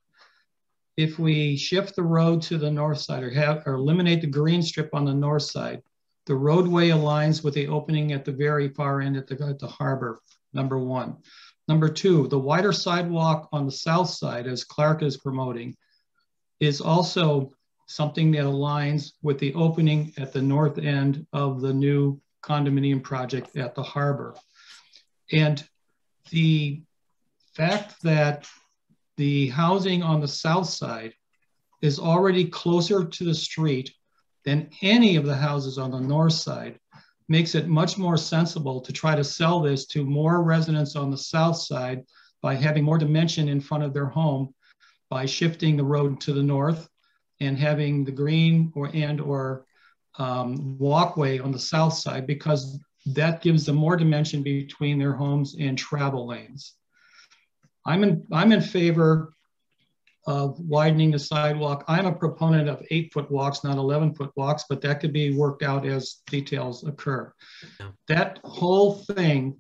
H: if we shift the road to the north side or eliminate the green strip on the north side, the roadway aligns with the opening at the very far end at the harbor, number one. Number two, the wider sidewalk on the south side, as Clark is promoting, is also something that aligns with the opening at the north end of the new condominium project at the harbor. And the fact that the housing on the south side is already closer to the street than any of the houses on the north side makes it much more sensible to try to sell this to more residents on the south side by having more dimension in front of their home, by shifting the road to the north and having the green or walkway on the south side, because that gives them more dimension between their homes and travel lanes. I'm in favor of widening the sidewalk. I'm a proponent of 8-foot walks, not 11-foot walks, but that could be worked out as details occur. Yeah. That whole thing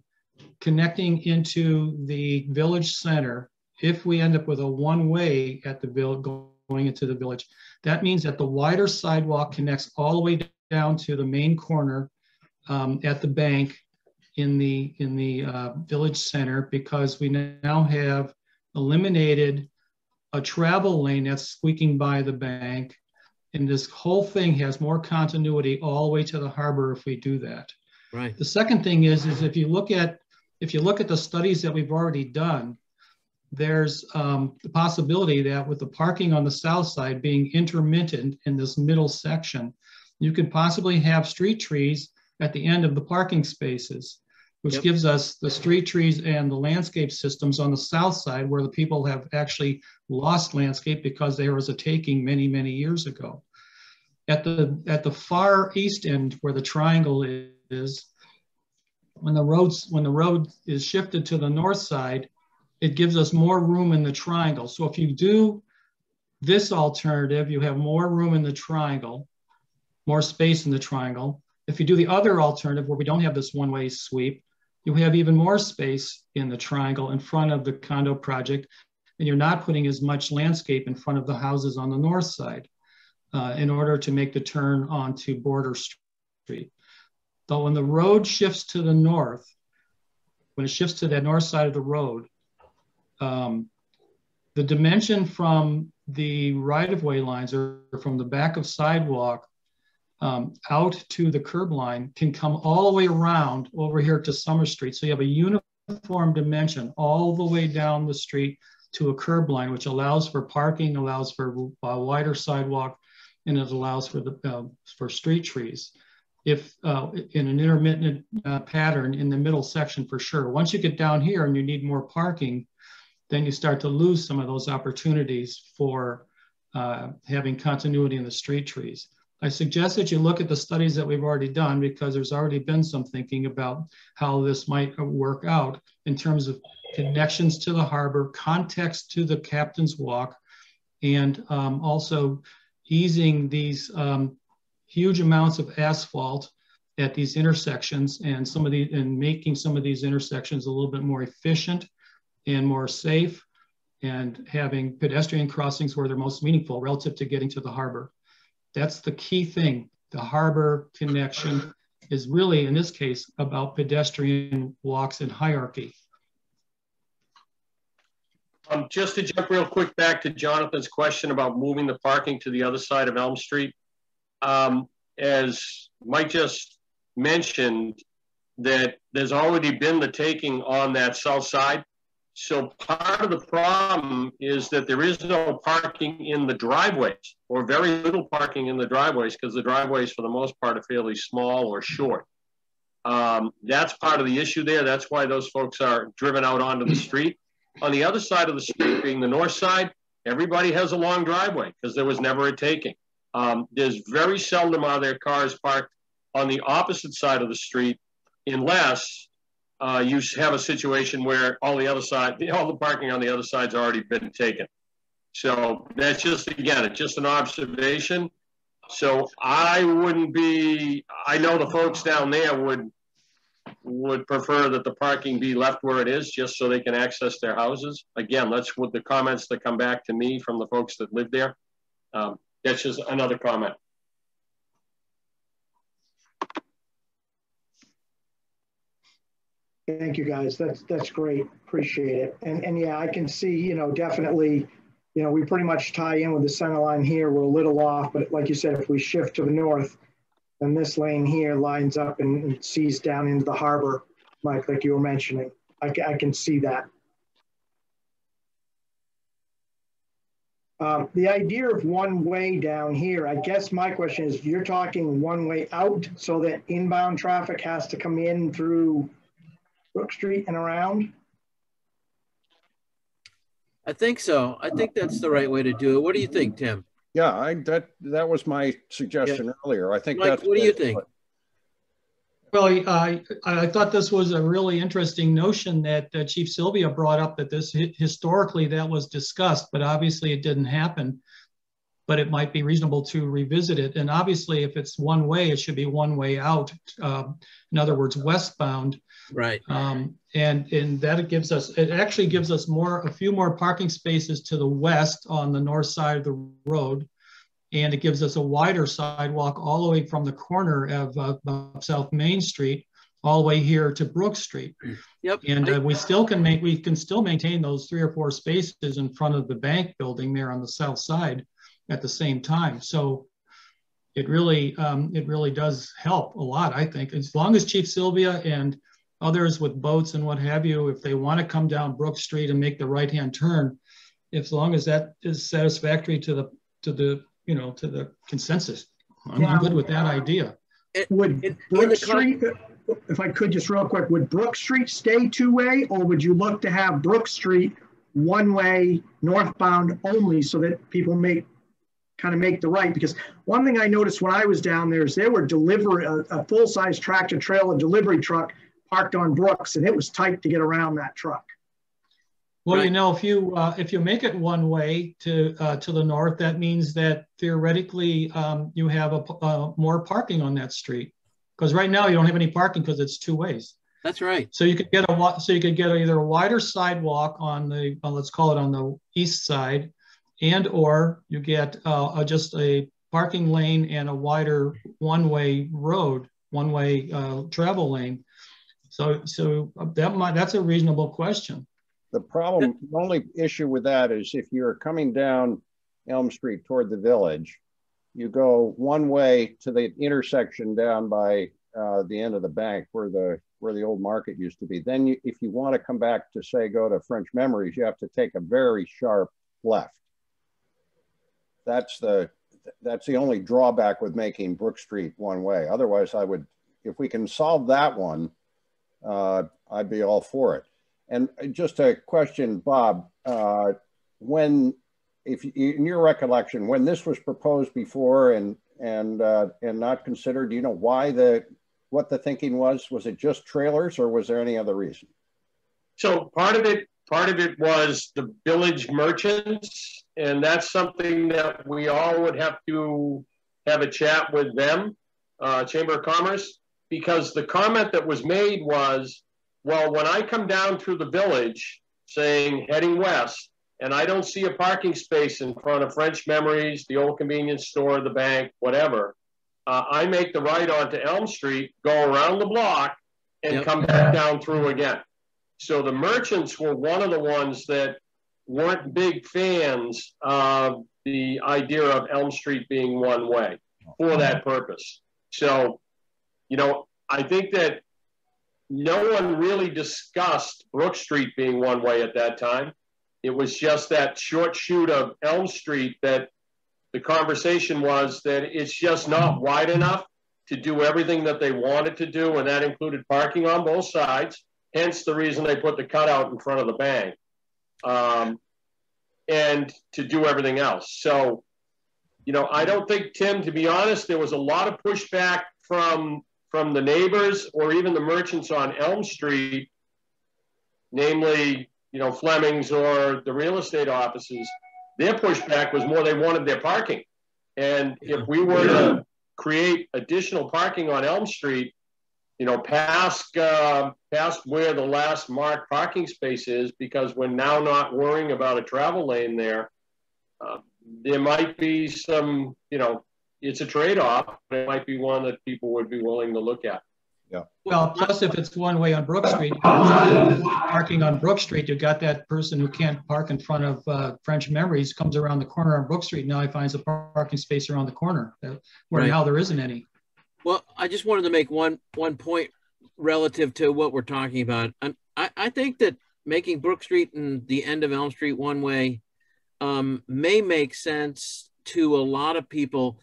H: connecting into the village center, if we end up with a one-way at the village going into the village, that means that the wider sidewalk connects all the way down to the main corner at the bank in the village center, because we now have eliminated a travel lane that's squeaking by the bank. And this whole thing has more continuity all the way to the harbor if we do that.
E: Right.
H: The second thing is if you look at the studies that we've already done, there's the possibility that with the parking on the south side being intermittent in this middle section, you could possibly have street trees at the end of the parking spaces, which gives us the street trees and the landscape systems on the south side, where the people have actually lost landscape because there was a taking many, many years ago. At the far east end, where the triangle is, when the road is shifted to the north side, it gives us more room in the triangle. So if you do this alternative, you have more room in the triangle, more space in the triangle. If you do the other alternative, where we don't have this one-way sweep, you have even more space in the triangle in front of the condo project, and you're not putting as much landscape in front of the houses on the north side in order to make the turn onto Border Street. Though when the road shifts to the north, when it shifts to that north side of the road, the dimension from the right-of-way lines or from the back of sidewalk out to the curb line can come all the way around over here to Summer Street. So you have a uniform dimension all the way down the street to a curb line, which allows for parking, allows for a wider sidewalk, and it allows for street trees. If in an intermittent pattern in the middle section, for sure. Once you get down here and you need more parking, then you start to lose some of those opportunities for having continuity in the street trees. I suggest that you look at the studies that we've already done, because there's already been some thinking about how this might work out in terms of connections to the harbor, context to the Captain's Walk, and also easing these huge amounts of asphalt at these intersections and making some of these intersections a little bit more efficient and more safe, and having pedestrian crossings where they're most meaningful relative to getting to the harbor. That's the key thing. The harbor connection is really, in this case, about pedestrian walks and hierarchy.
F: Just to jump real quick back to Jonathan's question about moving the parking to the other side of Elm Street. As Mike just mentioned, that there's already been the taking on that south side. So part of the problem is that there is no parking in the driveways, or very little parking in the driveways, because the driveways for the most part are fairly small or short. That's part of the issue there. That's why those folks are driven out onto the street. On the other side of the street, being the north side, everybody has a long driveway because there was never a taking. There's very seldom are there cars parked on the opposite side of the street, unless you have a situation where all the parking on the other side's already been taken. So that's just, again, it's just an observation. So I wouldn't be, I know the folks down there would prefer that the parking be left where it is, just so they can access their houses. Again, that's what the comments that come back to me from the folks that live there. That's just another comment.
C: Thank you, guys. That's great. Appreciate it. And yeah, I can see, definitely, you know, we pretty much tie in with the center line here. We're a little off, but like you said, if we shift to the north, then this lane here lines up and sees down into the harbor, Mike, like you were mentioning. I can see that. The idea of one way down here, I guess my question is, you're talking one way out so that inbound traffic has to come in through Brook Street and around?
E: I think so. I think that's the right way to do it. What do you think, Tim?
D: Yeah, that was my suggestion earlier. I think
E: Mike,
D: that's.
E: what do you think?
H: Well, I thought this was a really interesting notion that Chief Sylvia brought up, that this historically that was discussed, but obviously it didn't happen. But it might be reasonable to revisit it. And obviously, if it's one way, it should be one way out. In other words, westbound.
E: Right.
H: And that it actually gives us a few more parking spaces to the west on the north side of the road. And it gives us a wider sidewalk all the way from the corner of South Main Street all the way here to Brook Street.
E: Yep.
H: And we can still maintain those 3 or 4 spaces in front of the bank building there on the south side at the same time. So it really does help a lot, I think, as long as Chief Sylvia and others with boats and what have you, if they want to come down Brook Street and make the right-hand turn, as long as that is satisfactory to the consensus, I'm good with that idea.
C: Would Brook Street, if I could just real quick, would Brook Street stay two-way, or would you look to have Brook Street one-way northbound only so that people kind of make the right? Because one thing I noticed when I was down there is there were a full-size tractor trailer delivery truck parked on Brooks, and it was tight to get around that truck.
H: Well, you know, if you make it one way to the north, that means that theoretically you have more parking on that street, because right now you don't have any parking because it's 2 ways.
E: That's right.
H: So you could get either a wider sidewalk on the let's call it on the east side, and or you get just a parking lane and a wider one-way road, one-way travel lane. So that's a reasonable question.
D: The only issue with that is if you're coming down Elm Street toward the village, you go one way to the intersection down by the end of the bank where the old market used to be. Then if you want to come back to, say, go to French Memories, you have to take a very sharp left. That's the only drawback with making Brook Street one way. Otherwise, if we can solve that one, I'd be all for it. And just a question, Bob, in your recollection, when this was proposed before and not considered, do you know what the thinking was? Was it just trailers, or was there any other reason?
F: So part of it was the village merchants, and that's something that we all would have to have a chat with them, Chamber of Commerce, because the comment that was made was, well, when I come down through the village, heading west, and I don't see a parking space in front of French Memories, the old convenience store, the bank, whatever, I make the right onto Elm Street, go around the block, and come back down through again. So the merchants were one of the ones that weren't big fans of the idea of Elm Street being one way for that purpose. So, you know, I think that no one really discussed Brook Street being one way at that time. It was just that short shoot of Elm Street that the conversation was that it's just not wide enough to do everything that they wanted to do, and that included parking on both sides, hence the reason they put the cutout in front of the bank, and to do everything else. So, you know, I don't think, Tim, to be honest, there was a lot of pushback from the neighbors or even the merchants on Elm Street, namely, you know, Fleming's or the real estate offices. Their pushback was more they wanted their parking. And if we were to create additional parking on Elm Street, you know, past where the last marked parking space is, because we're now not worrying about a travel lane there, there might be some, you know, it's a trade-off, but it might be one that people would be willing to look at.
D: Yeah.
H: Well, plus if it's one way on Brook Street, parking on Brook Street, you've got that person who can't park in front of French Memories, comes around the corner on Brook Street. Now he finds a parking space around the corner where
E: Right.
H: now there isn't any.
E: Well, I just wanted to make one point relative to what we're talking about. I think that making Brook Street and the end of Elm Street one way may make sense to a lot of people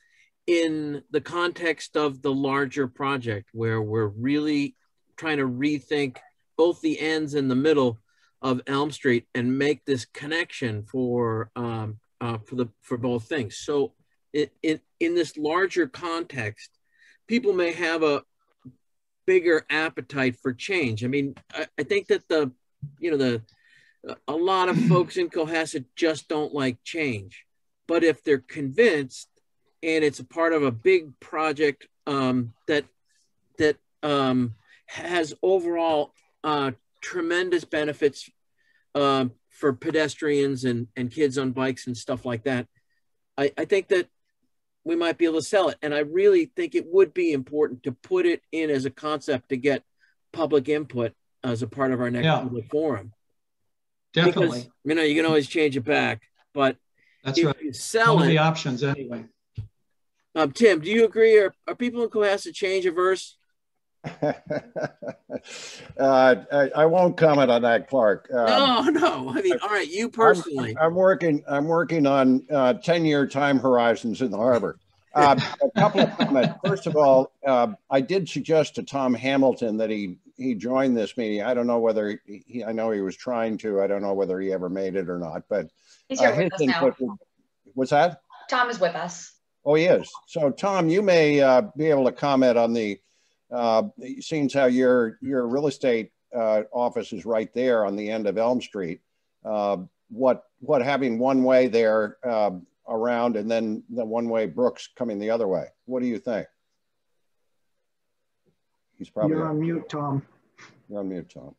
E: in the context of the larger project, where we're really trying to rethink both the ends and the middle of Elm Street and make this connection for both things. So in this larger context, people may have a bigger appetite for change. I mean, I think that a lot of folks in Cohasset just don't like change, but if they're convinced and it's a part of a big project that has overall tremendous benefits for pedestrians and kids on bikes and stuff like that, I think that we might be able to sell it. And I really think it would be important to put it in as a concept to get public input as a part of our next public forum.
H: Definitely.
E: Because, you can always change it back, but
H: that's
E: if
H: right.
E: you sell
H: One of
E: it,
H: the options anyway.
E: Tim, do you agree? Are people in Cohasset change averse?
D: I won't comment on that, Clark.
E: No. I mean, all right, you personally.
D: I'm working on 10-year time horizons in the harbor. A couple of comments. First of all, I did suggest to Tom Hamilton that he join this meeting. I don't know whether I know he was trying to. I don't know whether he ever made it or not. But
A: he's here with us now.
D: What's that?
A: Tom is with us.
D: Oh, he is. So, Tom, you may be able to comment on the. It seems how your real estate office is right there on the end of Elm Street. What having one way there around and then the one way Brooks coming the other way. What do you think? He's probably
C: You're on mute, Tom.
D: You're on mute, Tom.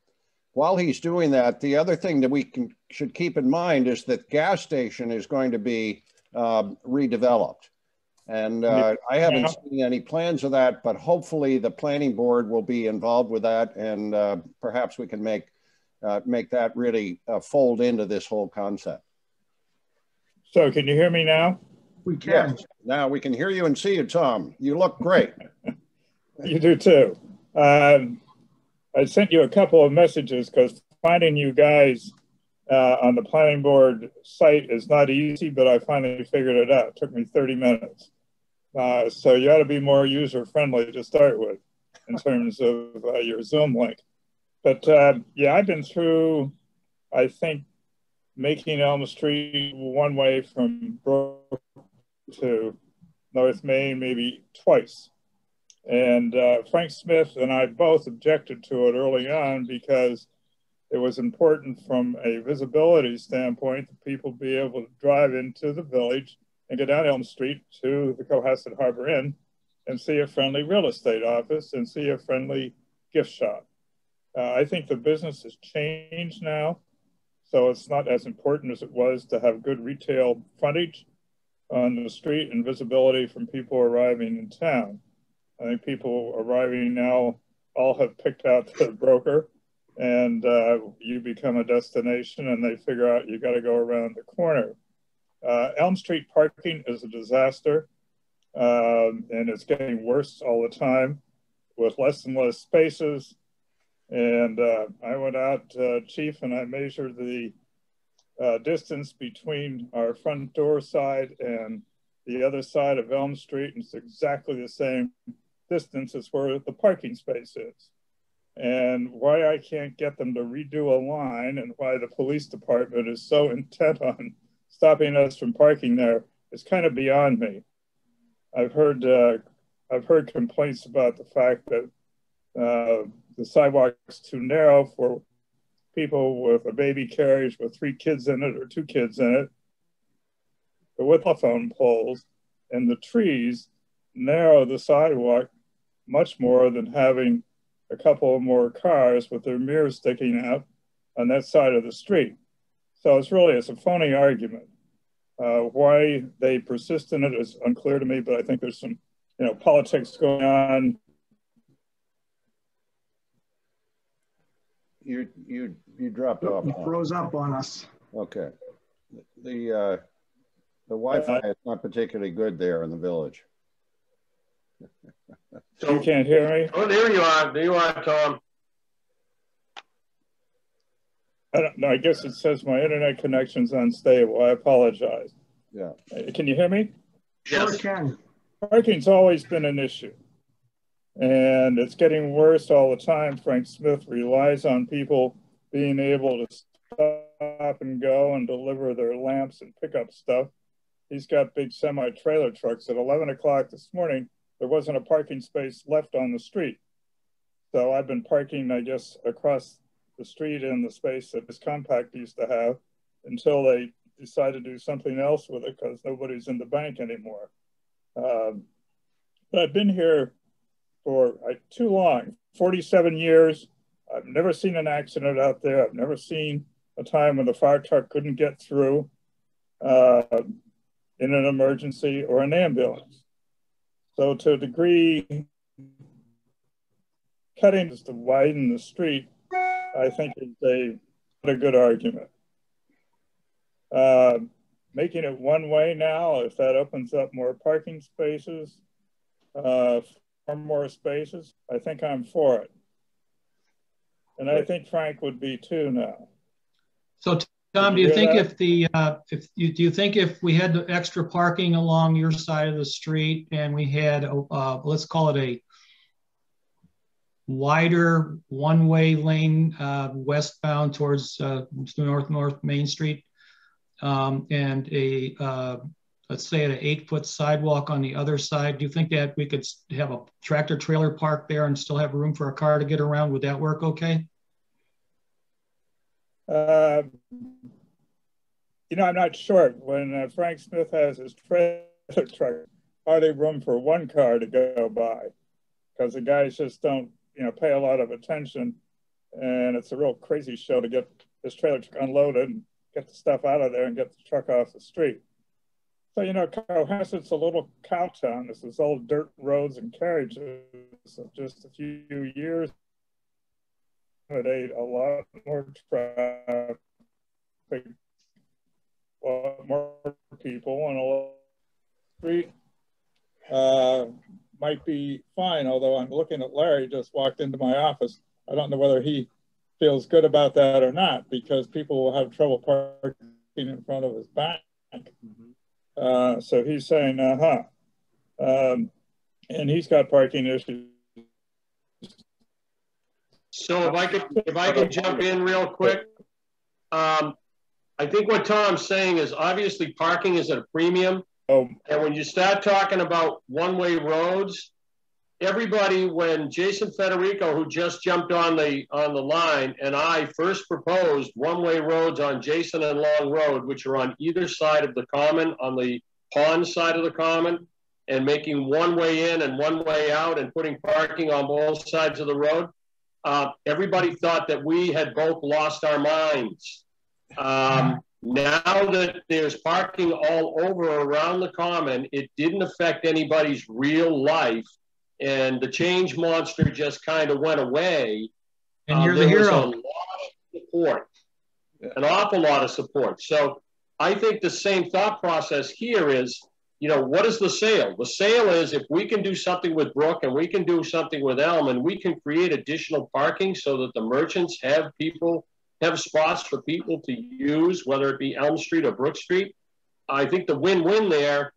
D: While he's doing that, the other thing that we should keep in mind is that gas station is going to be redeveloped. And I haven't seen any plans of that, but hopefully the planning board will be involved with that, and perhaps we can make that really fold into this whole concept.
I: So can you hear me now?
C: We can.
D: Yes, now we can hear you and see you, Tom. You look great.
I: You do too. I sent you a couple of messages because finding you guys on the planning board site is not easy, but I finally figured it out. It took me 30 minutes. So you ought to be more user-friendly to start with in terms of your Zoom link. But yeah, I've been through, I think, making Elm Street one way from Brook to North Main maybe twice. And Frank Smith and I both objected to it early on because it was important from a visibility standpoint that people be able to drive into the village and get down Elm Street to the Cohasset Harbor Inn and see a friendly real estate office and see a friendly gift shop. I think the business has changed now, so it's not as important as it was to have good retail frontage on the street and visibility from people arriving in town. I think people arriving now all have picked out the broker, and you become a destination and they figure out you got to go around the corner. Elm Street parking is a disaster, and it's getting worse all the time with less and less spaces. And I went out, Chief, and I measured the distance between our front door side and the other side of Elm Street, and it's exactly the same distance as where the parking space is. And why I can't get them to redo a line and why the police department is so intent on stopping us from parking there is kind of beyond me. I've heard complaints about the fact that the sidewalk's too narrow for people with a baby carriage with 3 kids in it or 2 kids in it. But with telephone poles and the trees narrow the sidewalk much more than having a couple more cars with their mirrors sticking out on that side of the street. So it's a phony argument. Why they persist in it is unclear to me, but I think there's some, politics going on
D: You dropped off.
C: You froze up on us.
D: Okay. The Wi-Fi is not particularly good there in the village.
I: So you can't hear me?
F: Oh, there you are. There you are, Tom.
I: I don't know. I guess it says my internet connection's unstable. I apologize.
D: Yeah.
I: Can you hear me?
F: Yes.
C: Sure can.
I: Parking's always been an issue. And it's getting worse all the time. Frank Smith relies on people being able to stop and go and deliver their lamps and pick up stuff. He's got big semi-trailer trucks. At 11 o'clock this morning, there wasn't a parking space left on the street. So I've been parking, I guess, across the street in the space that this compact used to have until they decide to do something else with it because nobody's in the bank anymore. But I've been here for too long, 47 years. I've never seen an accident out there. I've never seen a time when the fire truck couldn't get through in an emergency or an ambulance. So to a degree, cutting to widen the street, I think is a good argument. Making it one way now, if that opens up more parking spaces, more spaces, I think I'm for it. And I think Frank would be too now.
H: So Tom, do you think do you think if we had the extra parking along your side of the street and we had, let's call it a wider one-way lane westbound towards North Main Street, and a let's say an 8-foot sidewalk on the other side, do you think that we could have a tractor trailer park there and still have room for a car to get around? Would that work okay?
I: You know, I'm not sure. When Frank Smith has his trailer truck, hardly room for one car to go by because the guys just don't, pay a lot of attention. And it's a real crazy show to get this trailer truck unloaded and get the stuff out of there and get the truck off the street. So, Cohasset's a little cow town. This is all dirt roads and carriages. So just a few years, accommodate a lot more traffic, a lot more people, and a lot street might be fine. Although I'm looking at Larry, just walked into my office. I don't know whether he feels good about that or not, because people will have trouble parking in front of his bank. Mm-hmm. So he's saying, and he's got parking issues.
F: So if I could jump in real quick, I think what Tom's saying is obviously parking is at a premium.
I: Oh.
F: And when you start talking about one-way roads, everybody, when Jason Federico, who just jumped on the line, and I first proposed one-way roads on Jason and Long Road, which are on either side of the common, on the pond side of the common, and making one way in and one way out and putting parking on both sides of the road, everybody thought that we had both lost our minds. Now that there's parking all over around the common, it didn't affect anybody's real life. And the change monster just kind of went away.
H: And you're the hero.
F: There was a lot of support, an awful lot of support. So I think the same thought process here is, what is the sale? The sale is if we can do something with Brook and we can do something with Elm and we can create additional parking so that the merchants have spots for people to use, whether it be Elm Street or Brook Street. I think the win-win there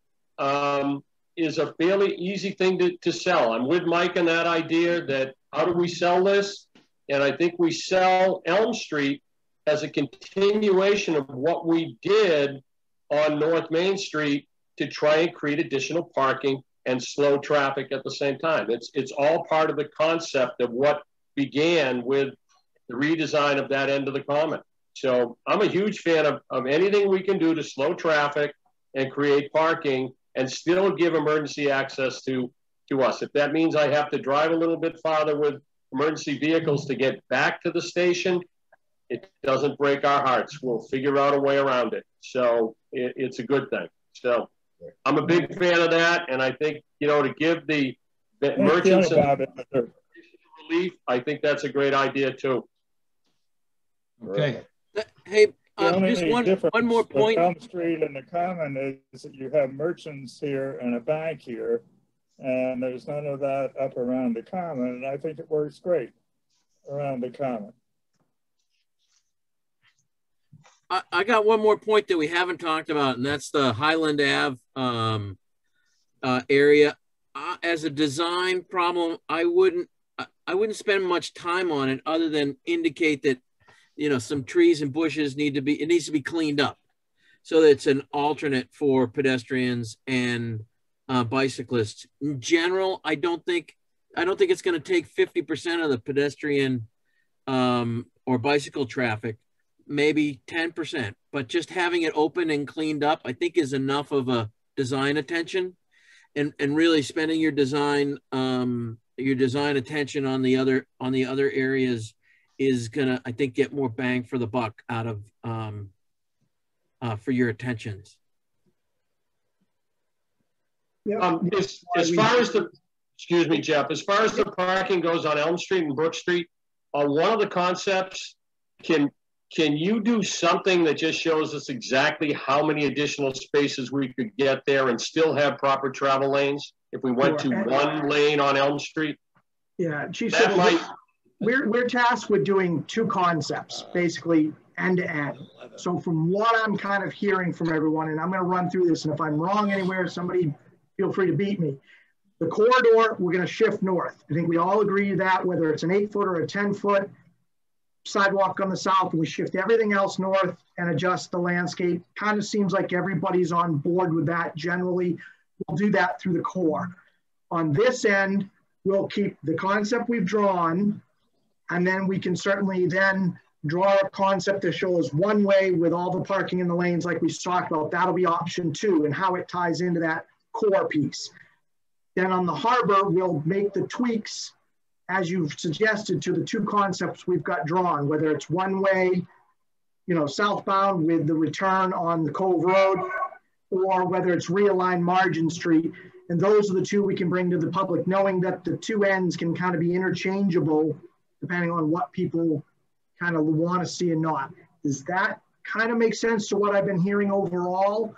F: is a fairly easy thing to sell. I'm with Mike on that idea that how do we sell this? And I think we sell Elm Street as a continuation of what we did on North Main Street to try and create additional parking and slow traffic at the same time. It's all part of the concept of what began with the redesign of that end of the common. So I'm a huge fan of anything we can do to slow traffic and create parking and still give emergency access to us. If that means I have to drive a little bit farther with emergency vehicles to get back to the station, it doesn't break our hearts. We'll figure out a way around it. So it's a good thing. So I'm a big fan of that. And I think, to give the merchants relief, I think that's a great idea too.
H: Okay.
E: Hey,
I: The only
E: just one more
I: difference
E: point.
I: with Elm Street and the Common is that you have merchants here and a bank here, and there's none of that up around the Common, and I think it works great around the Common.
E: I got one more point that we haven't talked about, and that's the Highland Ave area. As a design problem, I wouldn't spend much time on it other than indicate that, you know, some trees and bushes needs to be cleaned up so that it's an alternate for pedestrians and bicyclists. In general, I don't think it's going to take 50% of the pedestrian or bicycle traffic, maybe 10%, but just having it open and cleaned up, I think, is enough of a design attention, and really spending your design attention on the other areas is gonna, I think, get more bang for the buck out of for your attentions.
F: As far as the, excuse me, Jeff, as far as the parking goes on Elm Street and Brook Street, on one of the concepts, can you do something that just shows us exactly how many additional spaces we could get there and still have proper travel lanes if we went to one lane on Elm Street?
C: Yeah, Chief, we're tasked with doing two concepts, basically end to end. So from what I'm kind of hearing from everyone, and I'm going to run through this, and if I'm wrong anywhere, somebody feel free to beat me. The corridor, we're going to shift north. I think we all agree to that, whether it's an 8-foot or a 10-foot sidewalk on the south, and we shift everything else north and adjust the landscape. Kind of seems like everybody's on board with that generally. We'll do that through the core. On this end, we'll keep the concept we've drawn, and then we can certainly then draw a concept that shows one way with all the parking in the lanes like we talked about. That'll be option 2 and how it ties into that core piece. Then on the harbor, we'll make the tweaks as you've suggested to the two concepts we've got drawn, whether it's one way, you know, southbound with the return on the Cove Road, or whether it's realigned Margin Street. And those are the two we can bring to the public, knowing that the two ends can kind of be interchangeable depending on what people kind of want to see and not. Does that kind of make sense to what I've been hearing overall?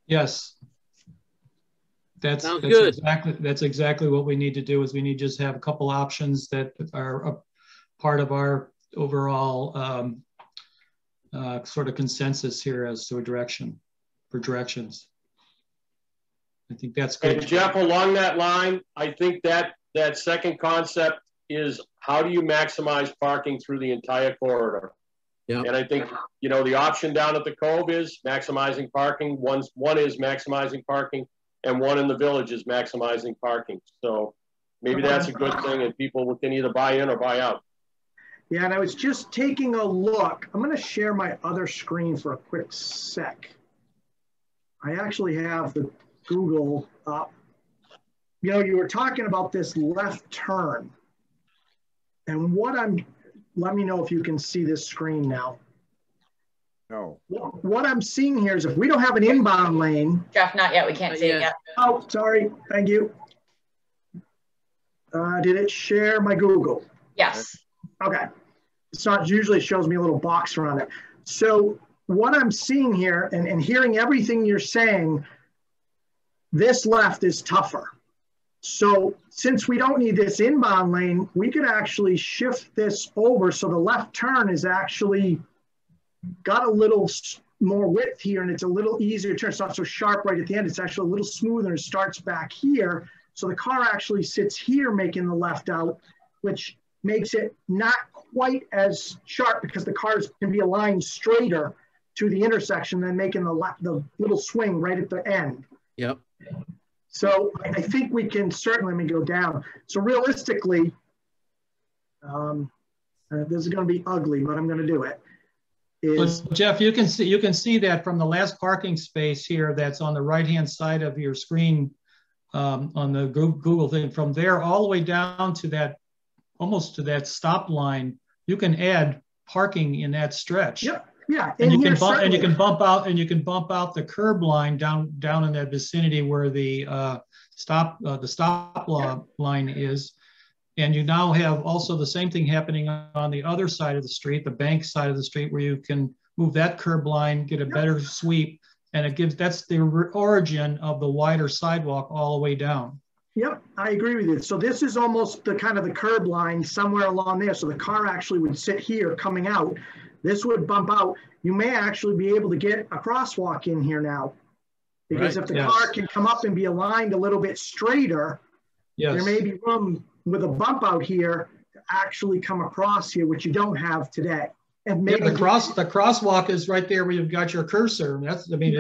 H: Yes. That's
E: good.
H: That's exactly what we need to do. Is we need to just have a couple options that are a part of our overall sort of consensus here as to a direction for directions. I think that's good.
F: And Jeff, along that line, I think that second concept is how do you maximize parking through the entire corridor?
E: Yeah.
F: And I think, you know, the option down at the Cove is maximizing parking. One is maximizing parking, and one in the Village is maximizing parking. So maybe that's a good thing, and people can either buy in or buy out.
C: Yeah, and I was just taking a look. I'm going to share my other screen for a quick sec. I actually have the Google up. You know, you were talking about this left turn. And let me know if you can see this screen now.
D: No.
C: What I'm seeing here is if we don't have an inbound lane.
A: Jeff, not yet. We can't see it yet.
C: Oh, sorry. Thank you. Did it share my Google?
A: Yes.
C: Okay. It's not, usually it shows me a little box around it. So what I'm seeing here and hearing everything you're saying, this left is tougher. So since we don't need this inbound lane, we could actually shift this over so the left turn is actually got a little more width here and it's a little easier to turn. It's not so sharp right at the end. It's actually a little smoother and starts back here. So the car actually sits here making the left out, which makes it not quite as sharp because the cars can be aligned straighter to the intersection than making the little swing right at the end.
E: Yep.
C: So I think we can certainly, let me go down. So realistically, this is going to be ugly, but I'm going to do it.
H: But Jeff, you can see that from the last parking space here that's on the right-hand side of your screen on the Google thing. From there all the way down to that, almost to that stop line, you can add parking in that stretch.
C: Yep. Yeah,
H: and you can bump out the curb line down in that vicinity where the stop line is, And you now have also the same thing happening on the other side of the street, the bank side of the street, where you can move that curb line, get a better sweep, and it gives, that's the origin of the wider sidewalk all the way down.
C: Yep, I agree with you. So this is almost the kind of the curb line somewhere along there. So the car actually would sit here coming out. This would bump out. You may actually be able to get a crosswalk in here now. Because if the car can come up and be aligned a little bit straighter, there may be room with a bump out here to actually come across here, which you don't have today. And maybe
H: the crosswalk is right there where you've got your cursor. That's, I mean,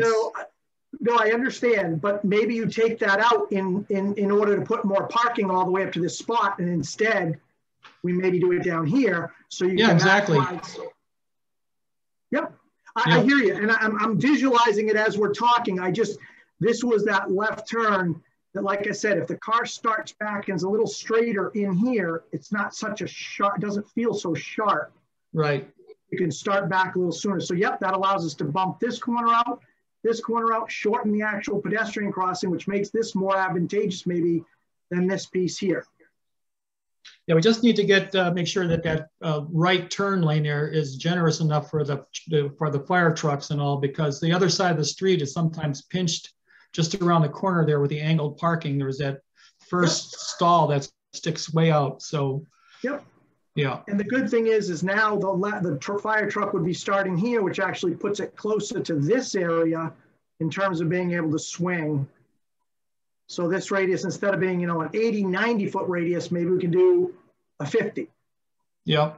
C: no, I understand, but maybe you take that out in order to put more parking all the way up to this spot, and instead we maybe do it down here so you can
H: exactly.
C: Yep, I hear you, and I'm visualizing it as we're talking. This was that left turn that, like I said, if the car starts back and is a little straighter in here, it's not such a sharp, it doesn't feel so sharp.
H: Right.
C: You can start back a little sooner. So yep, that allows us to bump this corner out, shorten the actual pedestrian crossing, which makes this more advantageous maybe than this piece here.
H: Yeah, we just need to get make sure that that right turn lane there is generous enough for the fire trucks and all, because the other side of the street is sometimes pinched just around the corner there with the angled parking. There's that first stall that sticks way out. So yeah.
C: And the good thing is now the fire truck would be starting here, which actually puts it closer to this area in terms of being able to swing. So this radius, instead of being, you know, an 80, 90 foot radius, maybe we can do a 50.
H: Yeah.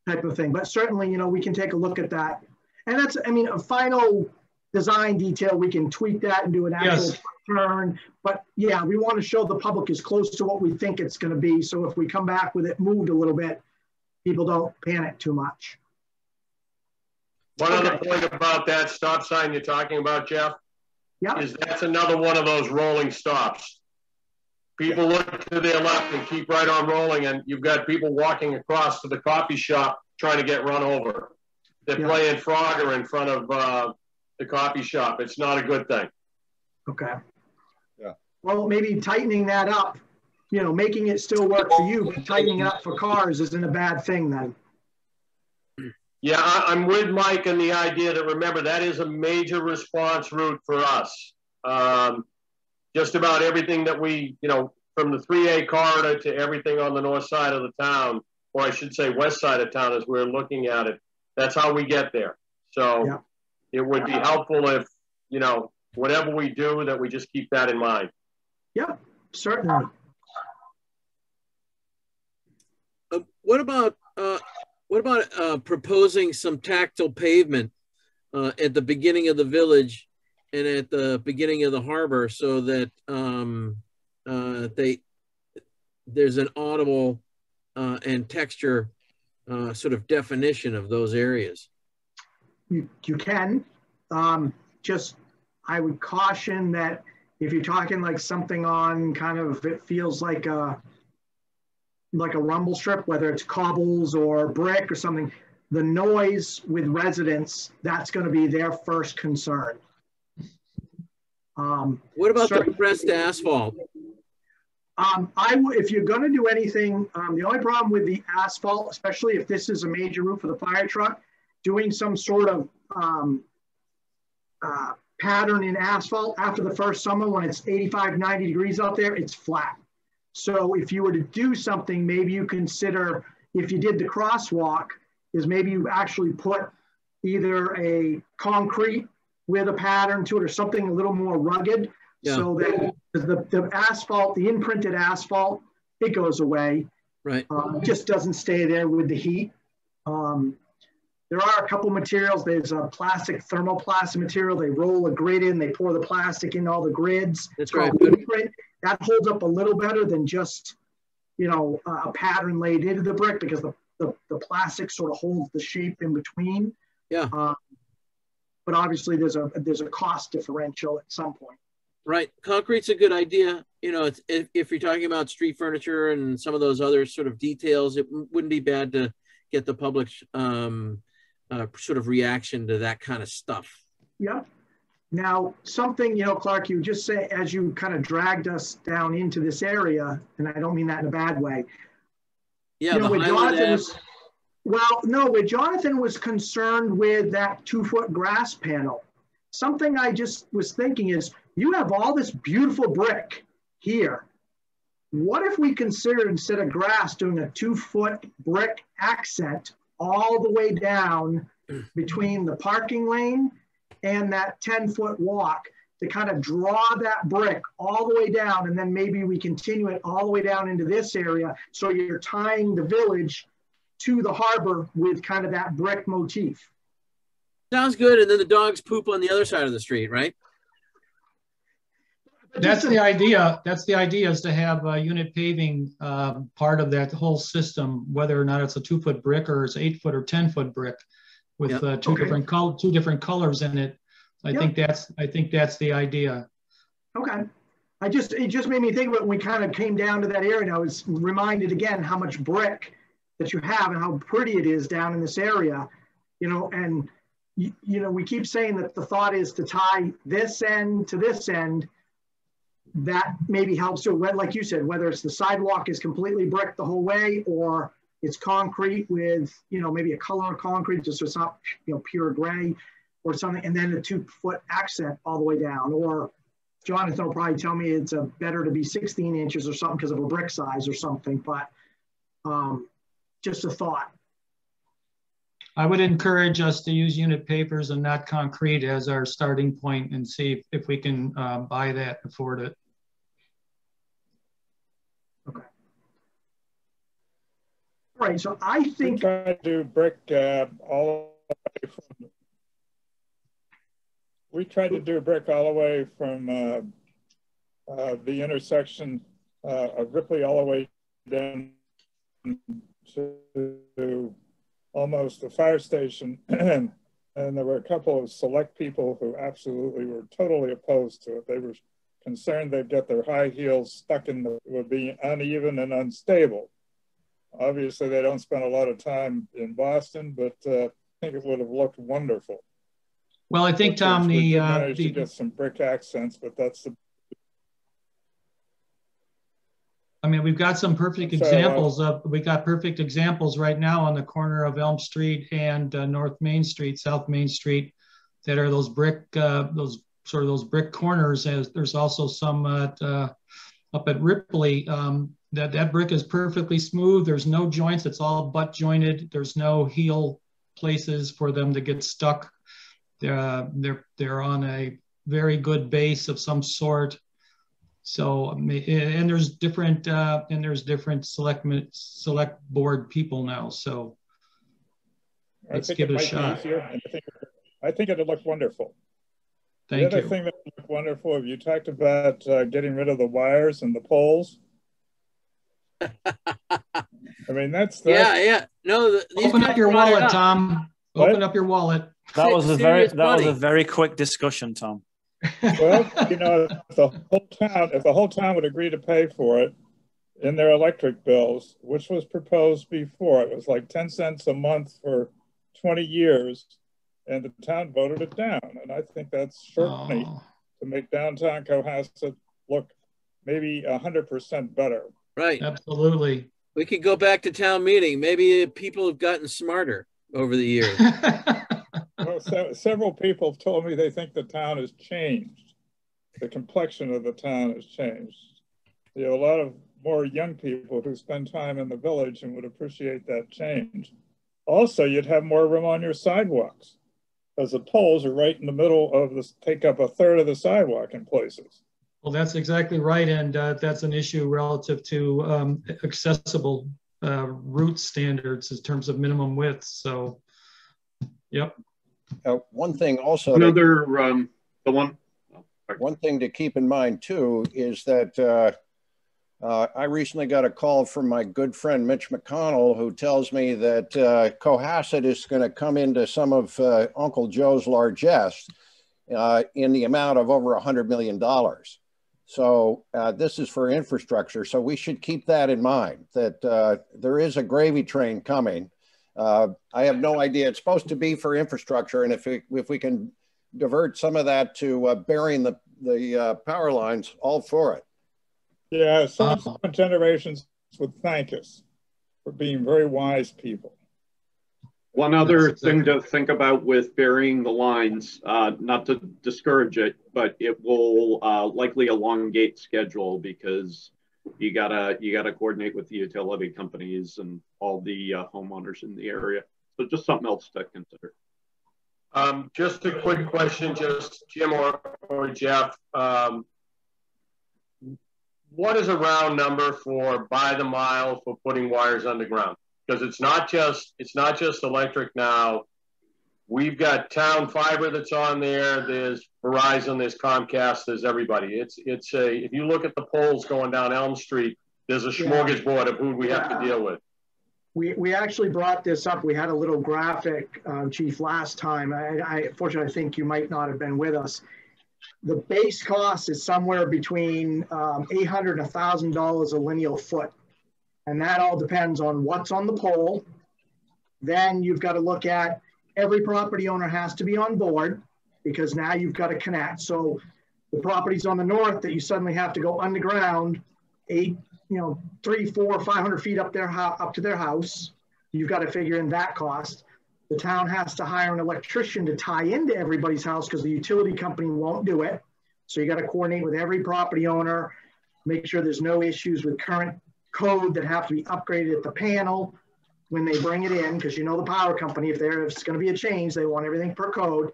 C: Type of thing. But certainly, you know, we can take a look at that. And that's, I mean, a final design detail, we can tweak that and do an actual turn. But yeah, we want to show the public as close to what we think it's going to be. So if we come back with it moved a little bit, people don't panic too much.
F: One other point about that stop sign you're talking about, Jeff, is that's another one of those rolling stops. People look to their left and keep right on rolling, and you've got people walking across to the coffee shop trying to get run over. They're playing Frogger in front of the coffee shop. It's not a good thing.
C: Okay. Yeah. Well, maybe tightening that up, you know, making it still work for you, but tightening it up for cars isn't a bad thing then.
F: Yeah, I'm with Mike on the idea that, remember, that is a major response route for us. Just about everything that we, you know, from the 3A corridor to everything on the north side of the town, or I should say west side of town as we're looking at it, that's how we get there. So it would be helpful if, you know, whatever we do, that we just keep that in mind.
C: Yeah, certainly.
E: What about proposing some tactile pavement at the beginning of the village and at the beginning of the harbor, so that there's an audible and texture sort of definition of those areas?
C: You can. Just, I would caution that if you're talking like something on kind of, it feels like a rumble strip, whether it's cobbles or brick or something, the noise with residents, that's going to be their first concern.
E: What about the pressed asphalt?
C: If you're going to do anything, the only problem with the asphalt, especially if this is a major route for the fire truck, doing some sort of pattern in asphalt after the first summer when it's 85, 90 degrees out there, it's flat. So if you were to do something, maybe you consider, if you did the crosswalk, is maybe you actually put either a concrete with a pattern to it or something a little more rugged, so that the asphalt, the imprinted asphalt, it goes away.
E: Right.
C: It just doesn't stay there with the heat. There are a couple materials. There's a plastic, thermoplastic material. They roll a grid in, they pour the plastic in all the grids.
E: That's right.
C: That holds up a little better than just, you know, a pattern laid into the brick, because the plastic sort of holds the shape in between.
E: Yeah.
C: But obviously there's a cost differential at some point.
E: Right. Concrete's a good idea. You know, it's, if you're talking about street furniture and some of those other sort of details, it wouldn't be bad to get the public's sort of reaction to that kind of stuff.
C: Yeah. Now, something, you know, Clark, you just say, as you kind of dragged us down into this area, and I don't mean that in a bad way,
E: Yeah,
C: you know,
E: the
C: where
E: Highland
C: Jonathan
E: Ave.
C: was, well, no, where Jonathan was concerned with that 2-foot grass panel. Something I just was thinking is, you have all this beautiful brick here. What if we considered, instead of grass, doing a 2-foot brick accent all the way down between the parking lane and that 10-foot walk, to kind of draw that brick all the way down, and then maybe we continue it all the way down into this area, so you're tying the village to the harbor with kind of that brick motif.
E: Sounds good. And then the dogs poop on the other side of the street, right?
H: That's the idea. That's the idea, is to have unit paving part of that whole system, whether or not it's a 2-foot brick or it's 8-foot or 10-foot brick, with two different colors in it. I think that's the idea.
C: Okay. It just made me think about when we kind of came down to that area, and I was reminded again how much brick that you have and how pretty it is down in this area, you know, and you know, we keep saying that the thought is to tie this end to this end. That maybe helps to, like you said, whether it's the sidewalk is completely brick the whole way, or it's concrete with, you know, maybe a color of concrete, just so it's not, you know, pure gray or something, and then a 2-foot accent all the way down. Or Jonathan will probably tell me it's better to be 16 inches or something because of a brick size or something, but just a thought.
H: I would encourage us to use unit papers and not concrete as our starting point, and see if we can buy that, afford it.
C: Okay. All right, so I think—
I: We try to do brick all the way from— We tried to do brick all the way from the intersection of Ripley all the way down to almost the fire station. And there were a couple of select people who absolutely were totally opposed to it. They were concerned they'd get their high heels stuck in it would be uneven and unstable. Obviously, they don't spend a lot of time in Boston, but I think it would have looked wonderful.
H: Well, I think, Tom,
I: we managed to get some brick accents, but that's the—
H: I mean, we've got some perfect examples of, we got perfect examples right now on the corner of Elm Street and North Main Street, South Main Street, that are those brick, those brick corners. As there's also some up at Ripley, that brick is perfectly smooth. There's no joints. It's all butt jointed. There's no heel places for them to get stuck. They're on a very good base of some sort. So, and there's different select board people now. So let's give it a shot.
I: I think it'll look wonderful.
H: Thank you.
I: The other thing that would look wonderful, if you talked about getting rid of the wires and the poles. I mean, that's
E: yeah. No,
H: open up your wallet, Tom. Open up your wallet.
G: That was a very quick discussion, Tom.
I: Well, you know, if the whole town would agree to pay for it in their electric bills, which was proposed before, it was like 10 cents a month for 20 years, and the town voted it down. And I think that's certainly to make downtown Cohasset look maybe 100% better.
E: Right.
H: Absolutely.
E: We could go back to town meeting. Maybe people have gotten smarter over the years.
I: Well, several people have told me they think the town has changed. The complexion of the town has changed. You have a lot of more young people who spend time in the village and would appreciate that change. Also, you'd have more room on your sidewalks, because the poles are right in the middle of this, take up a third of the sidewalk in places.
H: Well, that's exactly right. And that's an issue relative to accessible route standards in terms of minimum width. So, yep.
D: One thing also, one thing to keep in mind too is that I recently got a call from my good friend Mitch McConnell, who tells me that Cohasset is going to come into some of Uncle Joe's largesse in the amount of over $100 million. So this is for infrastructure. So we should keep that in mind, that there is a gravy train coming. I have no idea. It's supposed to be for infrastructure, and if we can divert some of that to burying the power lines, all for it.
I: Yeah, some generations would thank us. for being very wise people.
B: One other thing to think about with burying the lines, not to discourage it, but it will likely elongate schedule because you gotta coordinate with the utility companies and all the homeowners in the area. So just something else to consider.
F: Just a quick question, just Jim or Jeff. What is a round number for by the mile for putting wires underground? Because it's not just electric now. We've got town fiber that's on there. There's Verizon, there's Comcast, there's everybody. If you look at the poles going down Elm Street, there's a smorgasbord of who we have to deal with.
C: We actually brought this up. We had a little graphic, Chief, last time. Fortunately, I think you might not have been with us. The base cost is somewhere between $800 and $1,000 a lineal foot. And that all depends on what's on the pole. Then you've got to look at every property owner has to be on board because now you've got to connect. So the properties on the north that you suddenly have to go underground 300, 400, 500 feet up to their house, you've got to figure in that cost. The town has to hire an electrician to tie into everybody's house because the utility company won't do it. So you got to coordinate with every property owner, make sure there's no issues with current code that have to be upgraded at the panel when they bring it in, because the power company, if there's going to be a change, they want everything per code.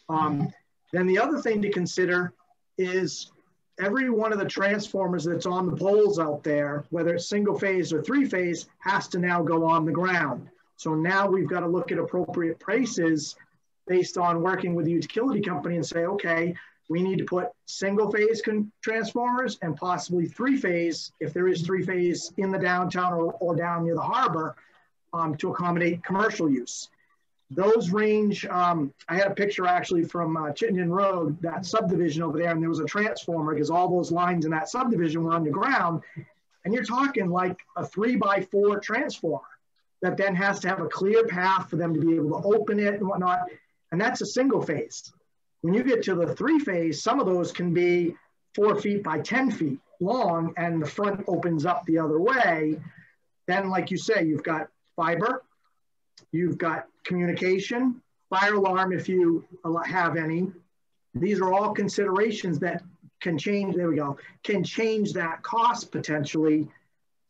C: Then the other thing to consider is every one of the transformers that's on the poles out there, whether it's single phase or three phase, has to now go on the ground. So now we've got to look at appropriate prices based on working with the utility company and say, okay, we need to put single phase transformers and possibly three phase, if there is three phase in the downtown or down near the harbor, to accommodate commercial use. Those range, I had a picture actually from Chittenden Road, that subdivision over there, and there was a transformer because all those lines in that subdivision were underground. And you're talking like a 3x4 transformer that then has to have a clear path for them to be able to open it and whatnot. And that's a single phase. When you get to the three phase, some of those can be 4 feet by 10 feet long and the front opens up the other way. Then, like you say, you've got fiber, you've got communication, fire alarm if you have any. These are all considerations that can change, can change that cost potentially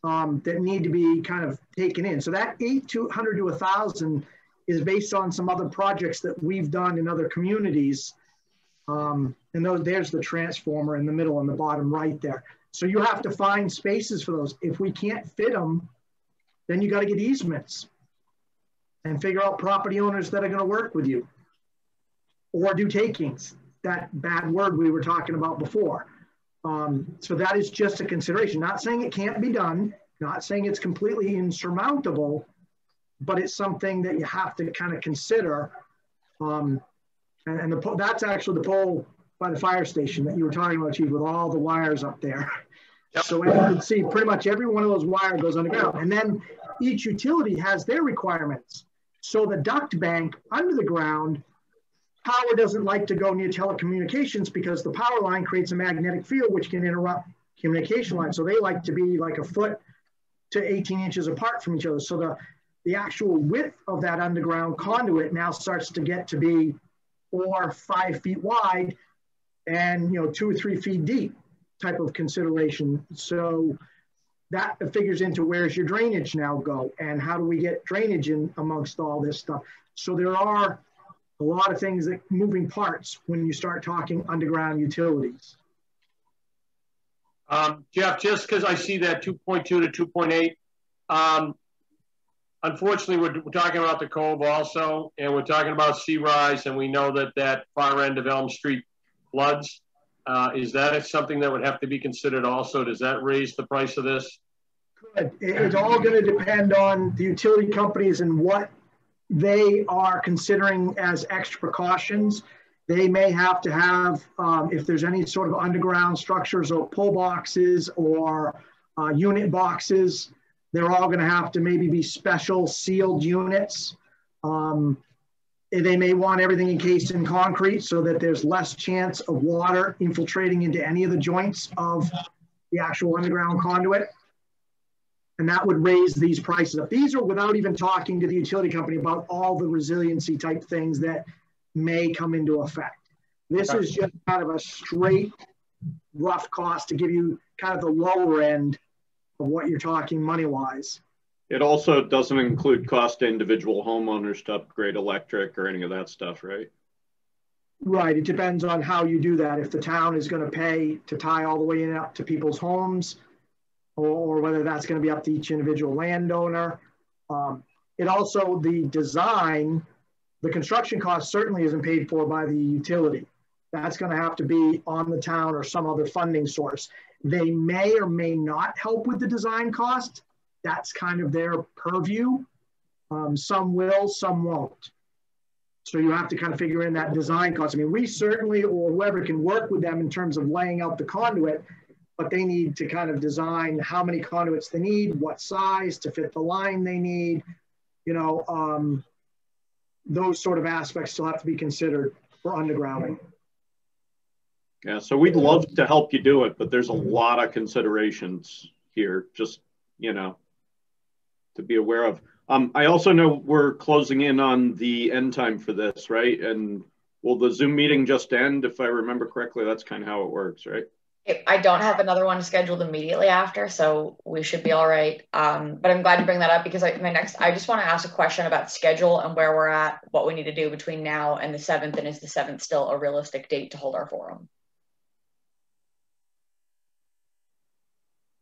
C: that need to be kind of taken in. So that $800 to $1,000 is based on some other projects that we've done in other communities. And there's the transformer in the middle and the bottom right there. So you have to find spaces for those. If we can't fit them, then you got to get easements and figure out property owners that are going to work with you or do takings, that bad word we were talking about before. So that is just a consideration. Not saying it can't be done, not saying it's completely insurmountable, but it's something that you have to kind of consider. That's actually the pole by the fire station that you were talking about, Chief, with all the wires up there. Yep. So as you can see, pretty much every one of those wires goes underground. And then each utility has their requirements. So the duct bank under the ground, power doesn't like to go near telecommunications because the power line creates a magnetic field which can interrupt communication lines. So they like to be like a foot to 18 inches apart from each other. So the actual width of that underground conduit now starts to get to be 4 or 5 feet wide and 2 or 3 feet deep type of consideration. So that figures into where's your drainage now go and how do we get drainage in amongst all this stuff. So there are a lot of things that moving parts when you start talking underground utilities.
F: Jeff, just because I see that 2.2 to 2.8, unfortunately, we're talking about the Cove also, and we're talking about sea rise, and we know that far end of Elm Street floods. Is that something that would have to be considered also? Does that raise the price of this?
C: Good. It's all going to depend on the utility companies and what they are considering as extra precautions. They may have to have, if there's any sort of underground structures or pull boxes or unit boxes, they're all going to have to maybe be special sealed units. They may want everything encased in concrete so that there's less chance of water infiltrating into any of the joints of the actual underground conduit. And that would raise these prices up. These are without even talking to the utility company about all the resiliency type things that may come into effect. This is just kind of a straight rough cost to give you kind of the lower end of what you're talking money-wise.
B: It also doesn't include cost to individual homeowners to upgrade electric or any of that stuff, right?
C: Right, it depends on how you do that. If the town is going to pay to tie all the way in up to people's homes, or whether that's going to be up to each individual landowner. It also, the design, the construction cost certainly isn't paid for by the utility. That's going to have to be on the town or some other funding source. They may or may not help with the design cost. That's kind of their purview. Some will, some won't. So you have to kind of figure in that design cost. I mean, we certainly, or whoever can work with them in terms of laying out the conduit, but they need to kind of design how many conduits they need, what size to fit the line they need, you know, those sort of aspects still have to be considered for undergrounding.
B: Yeah, so we'd love to help you do it, but there's a lot of considerations here, just, you know, to be aware of. I also know we're closing in on the end time for this, right? And will the Zoom meeting just end? If I remember correctly, that's kind of how it works, right?
A: I don't have another one scheduled immediately after, so we should be all right. But I'm glad you bring that up because I just want to ask a question about schedule and where we're at, what we need to do between now and the 7th, and is the 7th still a realistic date to hold our forum?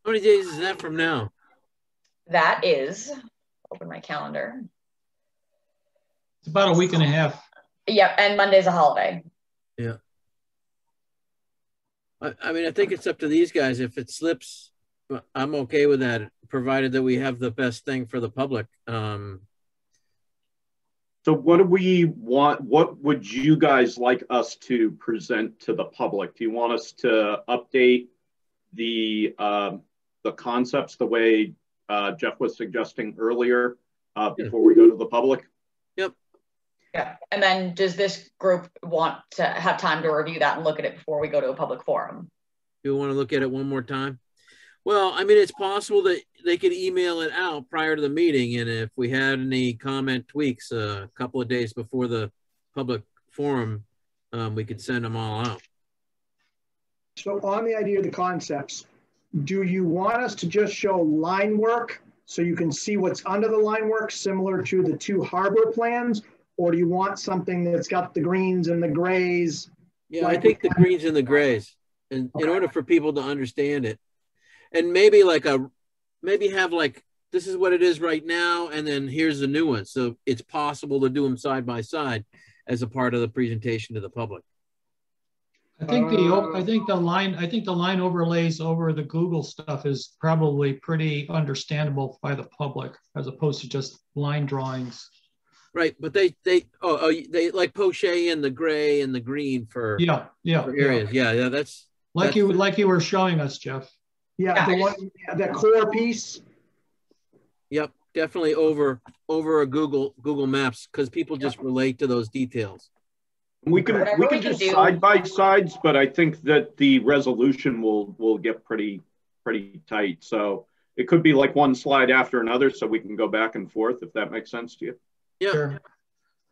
E: How many days is that from now?
A: That is, open my calendar.
H: It's about a week and a half.
A: Yep, and Monday's a holiday.
E: Yeah. I mean, I think it's up to these guys. If it slips, I'm okay with that, provided that we have the best thing for the public.
B: So what do we want? What would you guys like us to present to the public? Do you want us to update the concepts the way Jeff was suggesting earlier before we go to the public?
E: Yep.
A: Yeah, and then does this group want to have time to review that and look at it before we go to a public forum?
E: Do you want to look at it one more time? Well, I mean, it's possible that they could email it out prior to the meeting, and if we had any comment tweaks a couple of days before the public forum, we could send them all out.
C: So on the idea of the concepts, do you want us to just show line work so you can see what's under the line work similar to the 2 harbor plans? Or do you want something that's got the greens and the grays?
E: Yeah, I think the greens and the grays, and in order for people to understand it, and maybe have like, this is what it is right now, and then here's the new one. So it's possible to do them side by side as a part of the presentation to the public.
H: I think the line overlays over the Google stuff is probably pretty understandable by the public as opposed to just line drawings.
E: Right, but they like poche in the gray and the green for for areas. Yeah, that's
H: like you were showing us, Jeff.
C: Yeah, the core piece.
E: Yep, definitely over a Google Maps because people just relate to those details.
B: We can do side by sides, but I think that the resolution will get pretty tight. So it could be like one slide after another, so we can go back and forth if that makes sense to you.
E: Yeah.
H: Sure.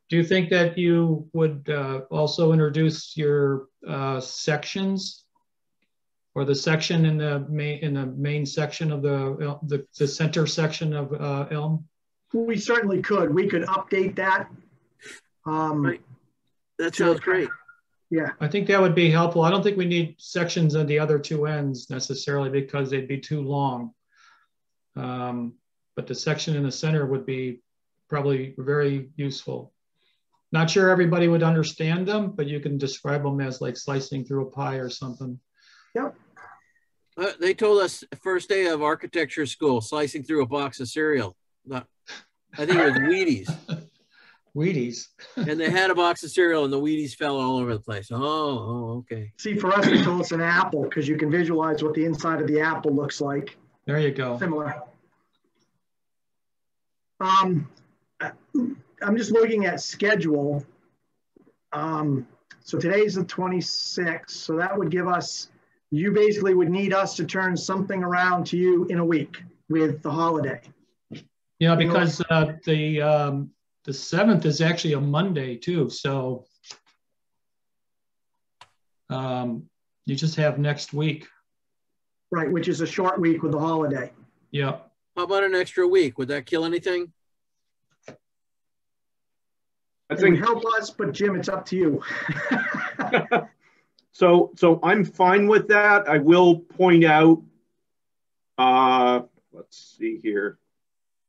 H: Do you think that you would also introduce your sections, or the section in the main section of the center section of Elm?
C: We certainly could. We could update that.
E: Right. That sounds great.
C: Yeah.
H: I think that would be helpful. I don't think we need sections on the other 2 ends necessarily because they'd be too long. But the section in the center would be probably very useful. Not sure everybody would understand them, but you can describe them as like slicing through a pie or something.
C: Yep.
E: They told us first day of architecture school, slicing through a box of cereal. I think it was Wheaties.
H: Wheaties.
E: And they had a box of cereal and the Wheaties fell all over the place. Oh, okay.
C: See, for us, they told us an apple because you can visualize what the inside of the apple looks like.
H: There you go.
C: Similar. I'm just looking at schedule. So today's the 26th. So that would give us, you basically would need us to turn something around to you in a week. with the holiday.
H: Yeah, because the 7th is actually a Monday too. So you just have next week.
C: Right, which is a short week with the holiday.
H: Yeah.
E: How about an extra week? Would that kill anything?
B: I
C: It
B: think
C: would help us, but Jim, it's up to you.
B: so I'm fine with that. I will point out, let's see here.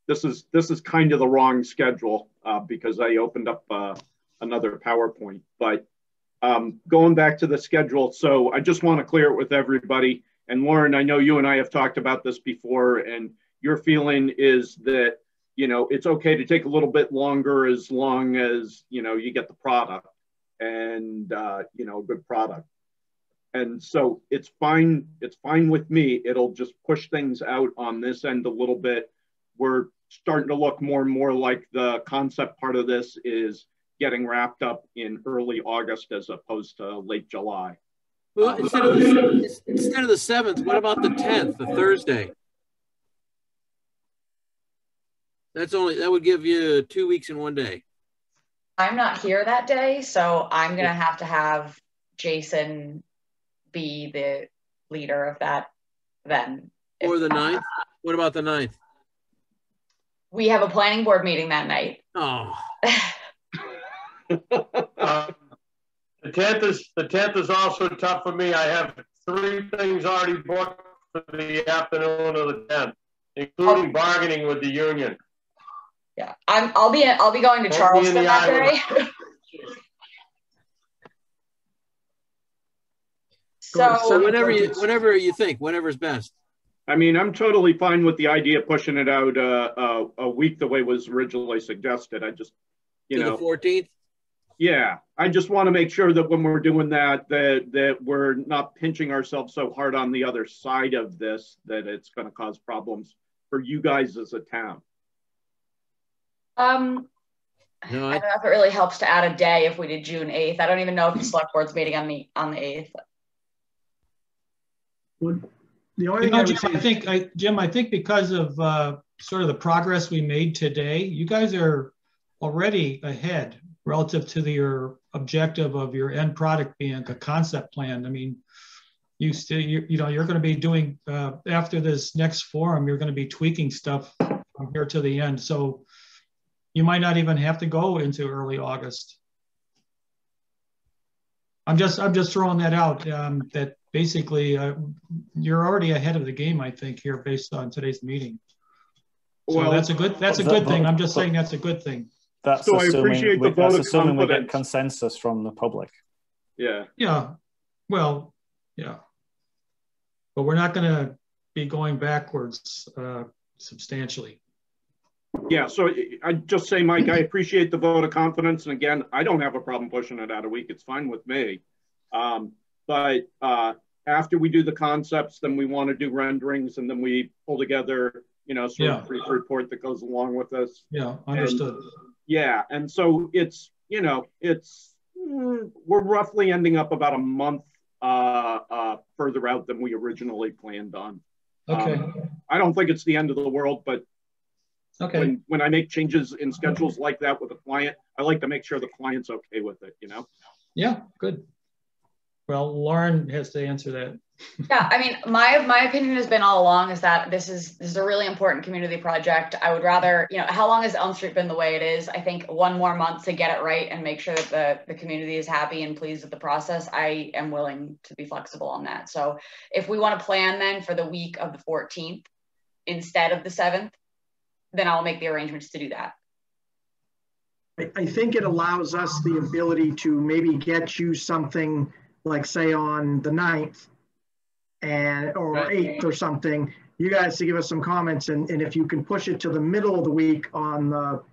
B: This is kind of the wrong schedule because I opened up another PowerPoint, but going back to the schedule. So I just want to clear it with everybody. And Lauren, I know you and I have talked about this before, and your feeling is that, you know, it's okay to take a little bit longer as long as, you know, you get the product and, you know, good product. And so it's fine with me. It'll just push things out on this end a little bit. We're starting to look more and more like the concept part of this is getting wrapped up in early August as opposed to late July.
E: Well, instead of the 7th, what about the 10th, the Thursday? That would give you 2 weeks in one day.
A: I'm not here that day, so I'm going to have Jason be the leader of that then.
E: Or the 9th? What about the 9th?
A: We have a planning board meeting that night.
E: Oh.
F: The 10th is also tough for me. I have 3 things already booked for the afternoon of the 10th, including bargaining with the union.
A: Yeah, I'll be going to Charleston that day.
E: So whenever you think, whenever's best.
B: I mean, I'm totally fine with the idea of pushing it out a week the way it was originally suggested. I just, you know,
E: the 14th.
B: Yeah, I just want to make sure that when we're doing that we're not pinching ourselves so hard on the other side of this that it's going to cause problems for you guys as a town.
A: I don't know if it really helps to add a day if we did June 8th. I don't even know if the select board's meeting on the 8th.
C: Well, the only thing
H: Jim, I think because of sort of the progress we made today, you guys are already ahead relative to your objective of your end product being a concept plan. I mean, you're going to be doing after this next forum, you're going to be tweaking stuff from here to the end. So you might not even have to go into early August. I'm just throwing that out. That basically you're already ahead of the game, I think, here based on today's meeting. So well, that's a good thing. I'm just saying that's a good thing.
G: That's
B: so
G: assuming we get consensus from the public.
B: Yeah.
H: Yeah. Well, yeah. But we're not going to be going backwards substantially.
B: Yeah. So I just say, Mike, I appreciate the vote of confidence. And again, I don't have a problem pushing it out a week. It's fine with me. But after we do the concepts, then we want to do renderings, and then we pull together, you know, sort of a brief report that goes along with this.
H: Yeah, understood.
B: Yeah, and so it's, you know, we're roughly ending up about a month further out than we originally planned on.
H: Okay.
B: I don't think it's the end of the world, but
H: okay.
B: When I make changes in schedules like that with a client, I like to make sure the client's okay with it, you know?
H: Yeah, good. Well, Lauren has to answer that.
A: Yeah, I mean, my opinion has been all along is that this is a really important community project. I would rather, you know, how long has Elm Street been the way it is? I think one more month to get it right and make sure that the community is happy and pleased with the process. I am willing to be flexible on that. So if we want to plan then for the week of the 14th instead of the 7th, then I'll make the arrangements to do that.
C: I think it allows us the ability to maybe get you something like, say, on the 9th or 8th or something, you guys to give us some comments. And if you can push it to the middle of the week on the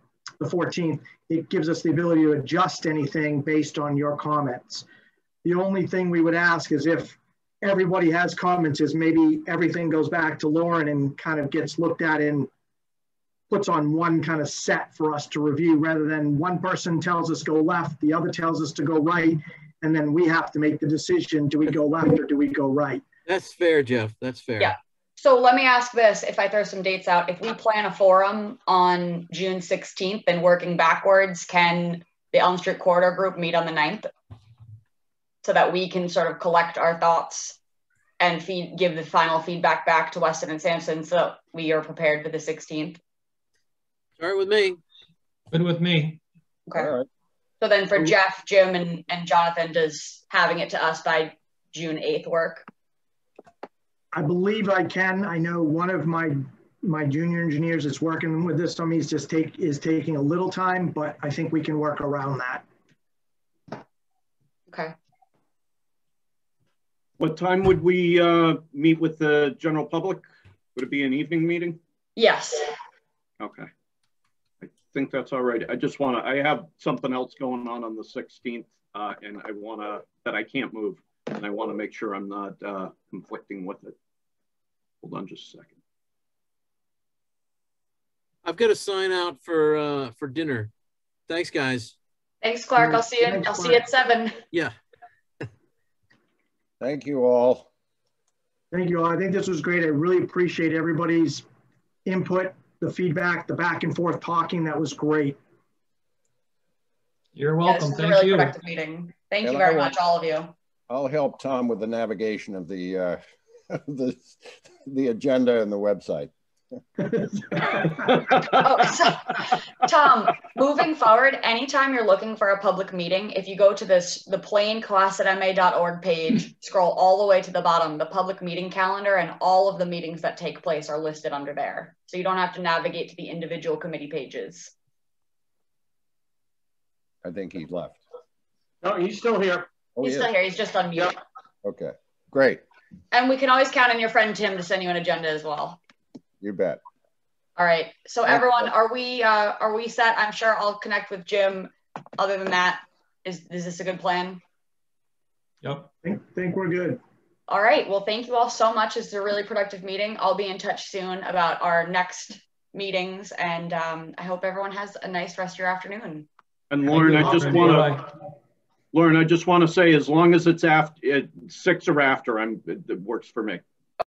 C: 14th, it gives us the ability to adjust anything based on your comments. The only thing we would ask is if everybody has comments is maybe everything goes back to Lauren and kind of gets looked at and puts on one kind of set for us to review, rather than one person tells us go left, the other tells us to go right, and then we have to make the decision, do we go left or do we go right?
E: That's fair, Jeff. That's fair.
A: Yeah. So let me ask this, if I throw some dates out, if we plan a forum on June 16th and working backwards, can the Elm Street Corridor Group meet on the 9th? So that we can sort of collect our thoughts and give the final feedback back to Weston and Sampson so we are prepared for the 16th.
E: All right with me.
H: Good with me.
A: Okay.
D: All right.
A: So then for Jeff, Jim, and Jonathan, does having it to us by June 8th work?
C: I believe I can. I know one of my junior engineers that's working with this on me is taking a little time, but I think we can work around that.
A: Okay.
B: What time would we meet with the general public? Would it be an evening meeting?
A: Yes.
B: Okay. I think that's all right. I have something else going on the 16th and that I can't move. And I want to make sure I'm not conflicting with it. Hold on just a second.
E: I've got to sign out for dinner. Thanks, guys.
A: Thanks, Clark. I'll see you. I'll see you at 7.
E: Yeah.
D: Thank you all.
C: Thank you all. I think this was great. I really appreciate everybody's input, the feedback, the back and forth talking. That was great.
H: You're welcome.
A: This is
H: Thank
A: a really
H: you.
A: productive meeting. Thank you very much, all of you.
D: I'll help Tom with the navigation of the the agenda and the website.
A: Tom, moving forward, anytime you're looking for a public meeting, if you go to the plain class@ma.org page, scroll all the way to the bottom, the public meeting calendar and all of the meetings that take place are listed under there. So you don't have to navigate to the individual committee pages.
D: I think he's left.
F: No, he's still here.
D: Oh,
A: He's still here. He's just on mute.
F: Yep.
D: Okay, great.
A: And we can always count on your friend Tim to send you an agenda as well.
D: You bet.
A: All right. So everyone, are we set? I'm sure I'll connect with Jim. Other than that, is this a good plan?
H: Yep.
C: I think we're good.
A: All right. Well, thank you all so much. It's a really productive meeting. I'll be in touch soon about our next meetings, and I hope everyone has a nice rest of your afternoon.
B: And Lauren, I just want to say, as long as it's after 6 or after, it works for me.